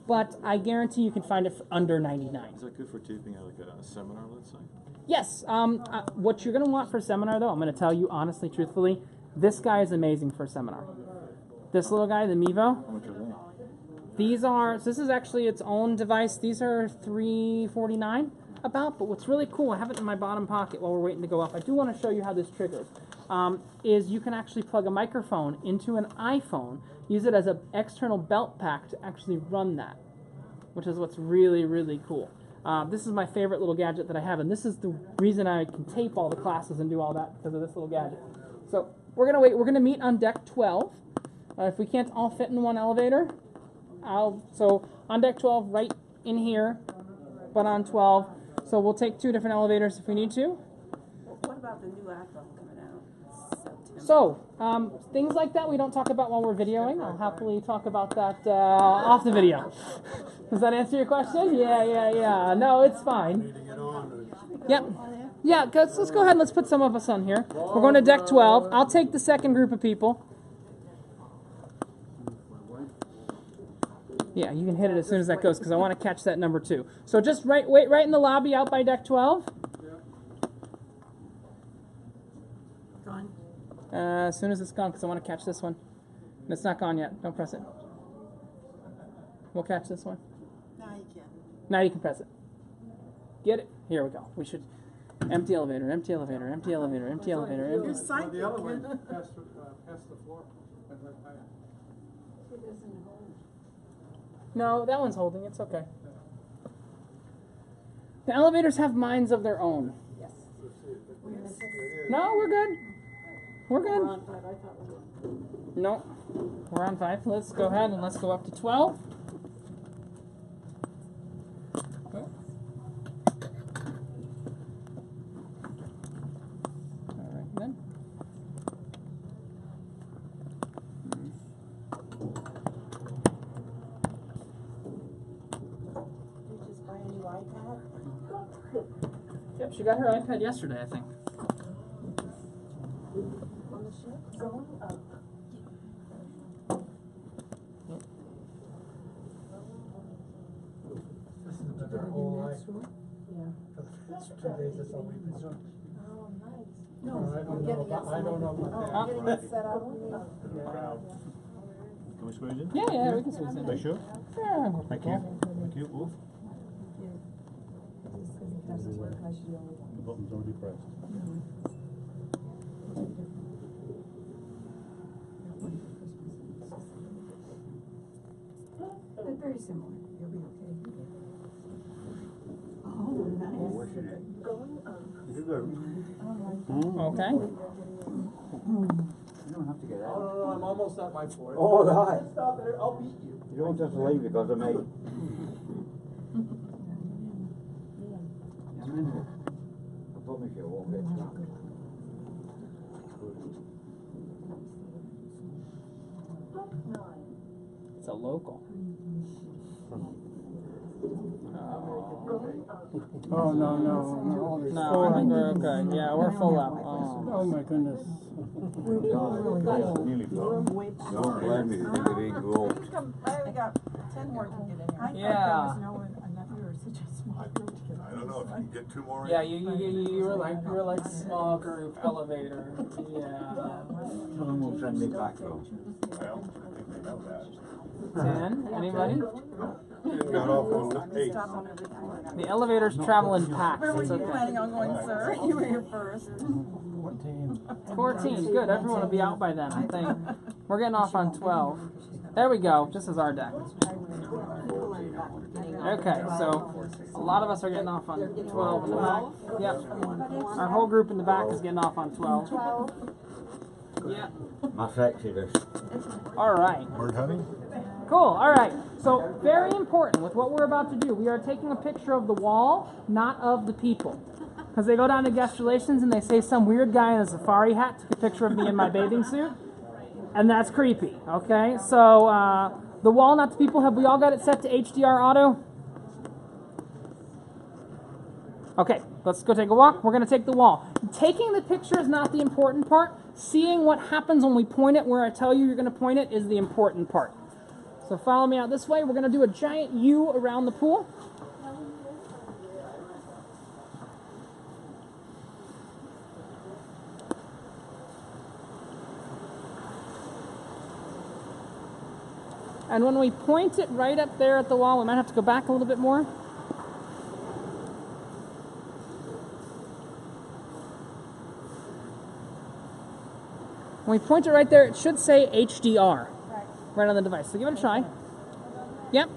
but I guarantee you can find it for under $99. Is that good for taping at like a seminar, let's say? Yes. What you're going to want for a seminar, though, I'm going to tell you honestly, truthfully, this guy is amazing for a seminar. This little guy, the Mevo. How much are they? So this is actually its own device. These are $349 about, but what's really cool, I have it in my bottom pocket while we're waiting to go up. I do want to show you how this triggers. Is you can actually plug a microphone into an iPhone, use it as an external belt pack to actually run that, which is what's really, really cool. This is my favorite little gadget that I have, and this is the reason I can tape all the classes and do all that, because of this little gadget. So we're going to wait. We're going to meet on deck 12. If we can't all fit in one elevator, so on deck 12, right in here, but on 12. So we'll take 2 different elevators if we need to. What about the new iPhone coming out? September. So things like that we don't talk about while we're videoing. I'll happily talk about that off the video. Does that answer your question? Yeah. No, it's fine. Yep. Yeah, let's go ahead and let's put some of us on here. We're going to deck 12. I'll take the second group of people. Yeah, you can hit it as soon as that goes, because I want to catch that number 2. So just wait right in the lobby out by deck 12. Gone. As soon as it's gone, because I want to catch this one. And it's not gone yet. Don't press it. We'll catch this one. No, you can't. Now you can press it. Get it? Here we go. We should... Empty elevator, empty elevator, empty elevator, empty elevator. You're Empty. psychic. The other one past the floor. No, that one's holding. It's okay. The elevators have minds of their own. Yes. No, we're good. We're We're good. on 5. I thought we were. No, we're on 5. Let's go ahead and let's go up to 12. Okay. All right then. Did you just buy a new iPad? Yep, she got her iPad yesterday, I think. On the ship? Going up. This is their whole life. Yeah. It's 2 days, that's all we've been doing. Oh, nice. No, No, I don't I'm know getting about, it I don't know set about up. that. I'm getting it set up. Can we squeeze in? Yeah, we can squeeze in. Are you sure? Yeah, Thank you. Thank you. Wolf? The button's already pressed. They're very similar. You'll be okay. Oh, nice. Going up. Okay. You don't have to get out. No, I'm almost at my floor. Oh, right. Stop there, I'll beat you. You don't just leave because of me. I'm in here. I promise you I won't get stuck. It's a local. Oh, no. No, I think we're okay. Yeah, we're full up. Oh. Oh, my goodness. Nearly full. Don't blame me to think it ain't cool. We got 10 more to get in here. Yeah. I don't know if you can get 2 more in. Yeah, you were like small group elevator. Yeah. Tell them we'll send me back though. Well, I think they know that. 10. Anybody? and got off on eight. Stop on every corner. The elevators travel in packs. Where were It's you okay. planning on going, sir? You were here first. 14, good. Everyone will be out by then, I think. We're getting off on 12. There we go. This is our deck. Okay, so a lot of us are getting off on 12 in the back. Yep. Our whole group in the back is getting off on 12. Yeah. My Exodus. All right. Bird hunting? Cool. All right. So very important with what we're about to do. We are taking a picture of the wall, not of the people. Because they go down to guest relations and they say some weird guy in a safari hat took a picture of me in my bathing suit. And that's creepy. Okay? So the wall, not the people. Have we all got it set to HDR auto? Okay, let's go take a walk. We're going to take the wall. Taking the picture is not the important part. Seeing what happens when we point it where I tell you you're going to point it is the important part. So follow me out this way. We're going to do a giant U around the pool. And when we point it right up there at the wall, we might have to go back a little bit more. When we point it right there, it should say HDR right on the device. So give it a try. Yep.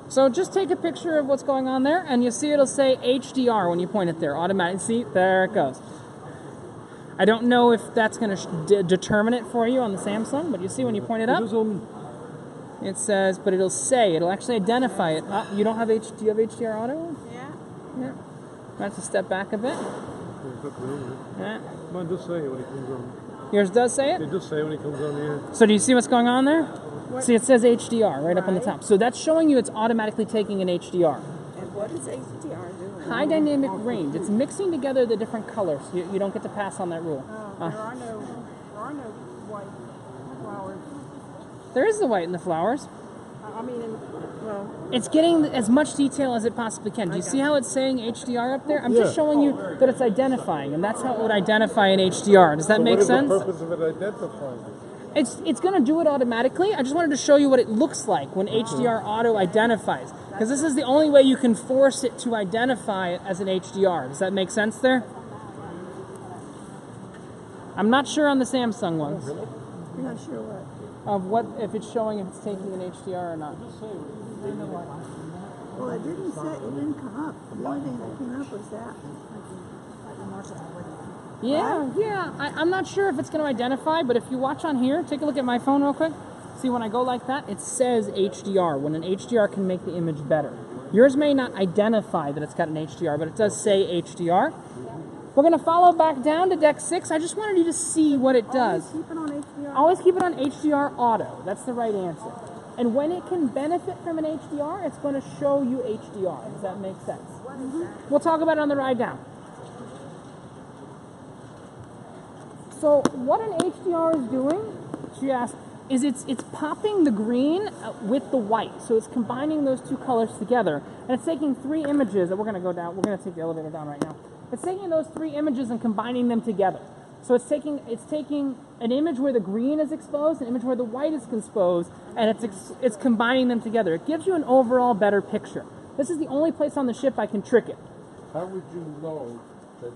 So just take a picture of what's going on there, and you see it'll say HDR when you point it there. Automatically, see, there it goes. I don't know if that's going to determine it for you on the Samsung, but you see when you point it up, it says, but it'll actually identify it. You don't have do you have HDR auto? Yeah. Yeah. I have to step back a bit. Yeah. Mine does say it when it comes on. Yours does say it? It does say when it comes on here. So do you see what's going on there? See, it says HDR right up on the top. So that's showing you it's automatically taking an HDR. And what is HDR doing? High dynamic range. It's mixing together the different colors. You don't get to pass on that rule. There are no white flowers. There is the white in the flowers. I mean, well, It's getting as much detail as it possibly can. Do you see how it's saying HDR up there? I'm just showing you that it's identifying, and that's how it would identify an HDR. Does that make sense? What is the purpose of it identifying? It's going to do it automatically. I just wanted to show you what it looks like when HDR auto identifies. Because this is the only way you can force it to identify it as an HDR. Does that make sense there? I'm not sure on the Samsung ones you're not sure what. of what if it's showing if it's taking an HDR or not. Well, it didn't come up. The only thing that came up was that. Yeah. I'm not sure if it's going to identify, but if you watch on here, take a look at my phone real quick. See, when I go like that, it says HDR, when an HDR can make the image better. Yours may not identify that it's got an HDR, but it does say HDR. We're going to follow back down to deck 6. I just wanted you to see what it does. Always keep it on HDR. Always keep it on HDR auto. That's the right answer. And when it can benefit from an HDR, it's going to show you HDR. Does that make sense? We'll talk about it on the ride down. So what an HDR is doing, she asked, is it's popping the green with the white. So it's combining those two colors together. And it's taking 3 images that we're going to go down. We're going to take the elevator down right now. It's taking those 3 images and combining them together. So it's taking an image where the green is exposed, an image where the white is exposed, and it's combining them together. It gives you an overall better picture. This is the only place on the ship I can trick it. How would you know that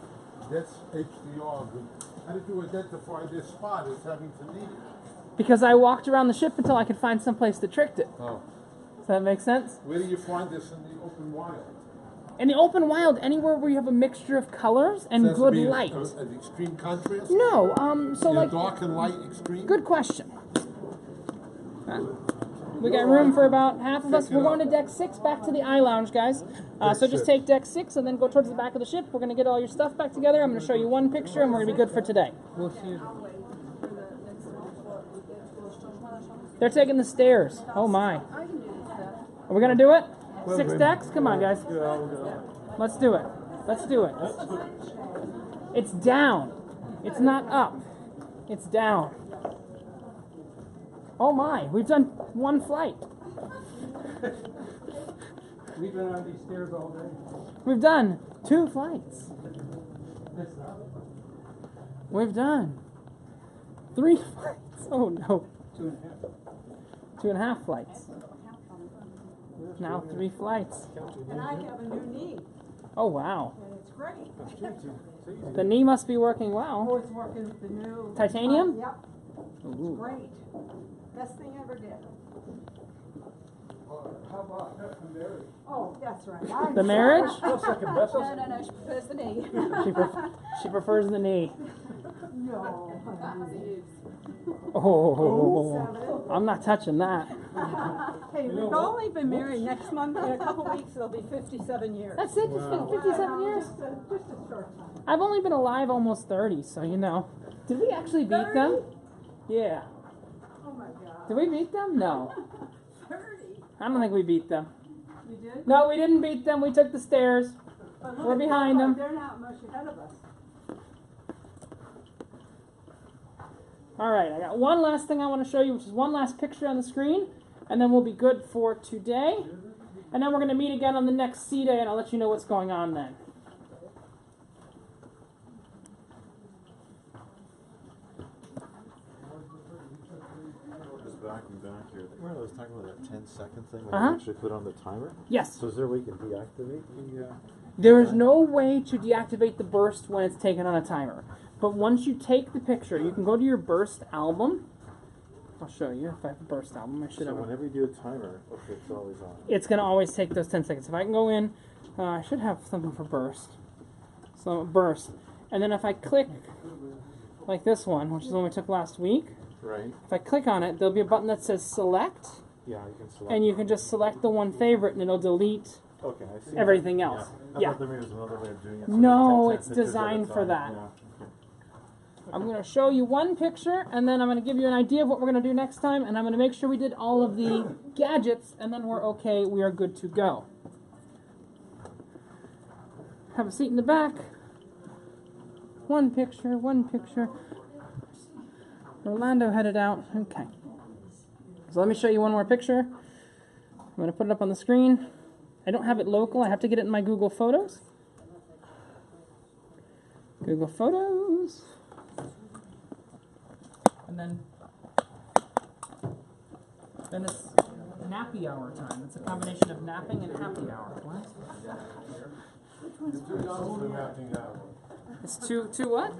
that's HDR? How did you identify this spot as having to need it? Because I walked around the ship until I could find some place that tricked it. Oh. Does that make sense? Where do you find this in the open wild? In the open wild, anywhere where you have a mixture of colors and Does it good mean light. An extreme contrast? No, so Yeah, like, dark and light extreme? good question. We got room for about half of us. We're going to deck 6, back to the eye lounge, guys. So just take deck 6 and then go towards the back of the ship. We're going to get all your stuff back together. I'm going to show you one picture and we're going to be good for today. They're taking the stairs. Oh my. Are we going to do it? 6 decks? Come on, guys. Let's do it. Let's do it. It's down. It's not up. It's down. Oh my, we've done 1 flight. We've been on these stairs all day. We've done 2 flights. We've done 3 flights. Oh no. 2.5 flights. Now 3 flights. And I have a new knee, Oh wow. and it's great. The knee must be working Oh, well. it's working with the new. Titanium? Yep, Ooh. great. Best thing ever did. How about that from there? Oh, that's right. The marriage? No, she prefers the knee. She prefers the knee. No. Oh, I'm not touching that. Hey, we've only been married, next month, in a couple weeks, it'll be 57 years. That's it. It's been 57 years. Just a short time. I've only been alive almost 30, so you know. Did we actually beat them? Yeah. Oh my God. Did we beat them? No. 30? I don't think we beat them. You did? No, we didn't beat them. We took the stairs. But look We're at behind that, them. They're not much ahead of us. All right, I got one last thing I want to show you, which is one last picture on the screen, and then we'll be good for today. And then we're going to meet again on the next C-Day, and I'll let you know what's going on then. Just backing back here. Remember I was talking about that 10-second thing when Uh-huh. you actually put on the timer? Yes. So is there a way you can deactivate the, There is no way to deactivate the burst when it's taken on a timer. But once you take the picture, you can go to your burst album. I'll show you if I have a burst album. I should so have. whenever you do a timer, okay, it's always on. It's going to always take those 10 seconds. If I can go in, I should have something for burst. So burst. And then if I click like this one, which is the one we took last week, Right? if I click on it, there'll be a button that says select, Yeah, you can select. and you can just select the one favorite and it'll delete. Okay, I see. everything else. I Yeah. thought there was another way of doing it. So No, you take 10 it's pictures at a designed for time. that. Yeah. I'm going to show you one picture, and then I'm going to give you an idea of what we're going to do next time, and I'm going to make sure we did all of the gadgets, and then we're okay, we are good to go. Have a seat in the back. One picture, one picture. Orlando headed out. Okay. So let me show you one more picture. I'm going to put it up on the screen. I don't have it local. I have to get it in my Google Photos. Google Photos. And then it's nappy hour time. It's a combination of napping and happy hour. What? It's two what?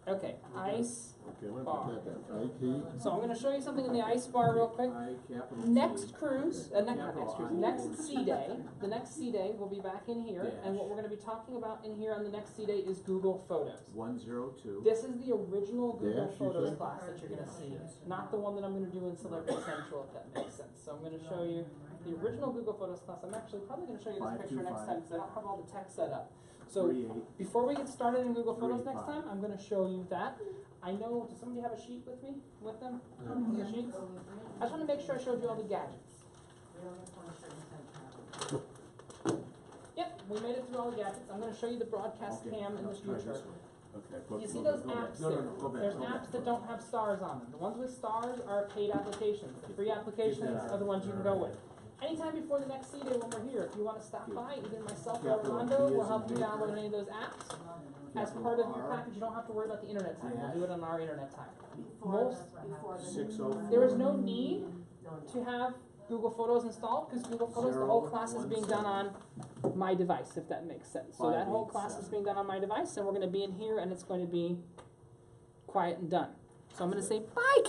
Okay, ice bar. So I'm going to show you something in the ice bar real quick. Next cruise, next sea day, the next sea day will be back in here, and what we're going to be talking about in here on the next sea day is Google Photos. 102. This is the original Google Dash, you Photos said? class that you're going to see, not the one that I'm going to do in Celebrity Central, if that makes sense. So I'm going to show you the original Google Photos class. I'm actually probably going to show you this picture next time because I don't have all the tech set up. So 38. before we get started in Google Photos next time, I'm going to show you that. I know, does somebody have a sheet with me, with them? The sheets? I just want to make sure I showed you all the gadgets. Yep, we made it through all the gadgets. I'm going to show you the broadcast cam in the future. Okay, You see those apps No, no, there? no, go back. There's go back. apps that don't have stars on them. The ones with stars are paid applications. The free applications are the ones you can go with. Anytime before the next C-Day when we're here, if you want to stop by, either myself or Orlando will help you download any of those apps. As part of your package, you don't have to worry about the internet time. We'll do it on our internet time. Most, 604. there is no need to have Google Photos installed because Google Photos, the whole class is being done on my device, if that makes sense. So that whole class is being done on my device, and we're going to be in here, and it's going to be quiet and done. So I'm going to say bye, Kate.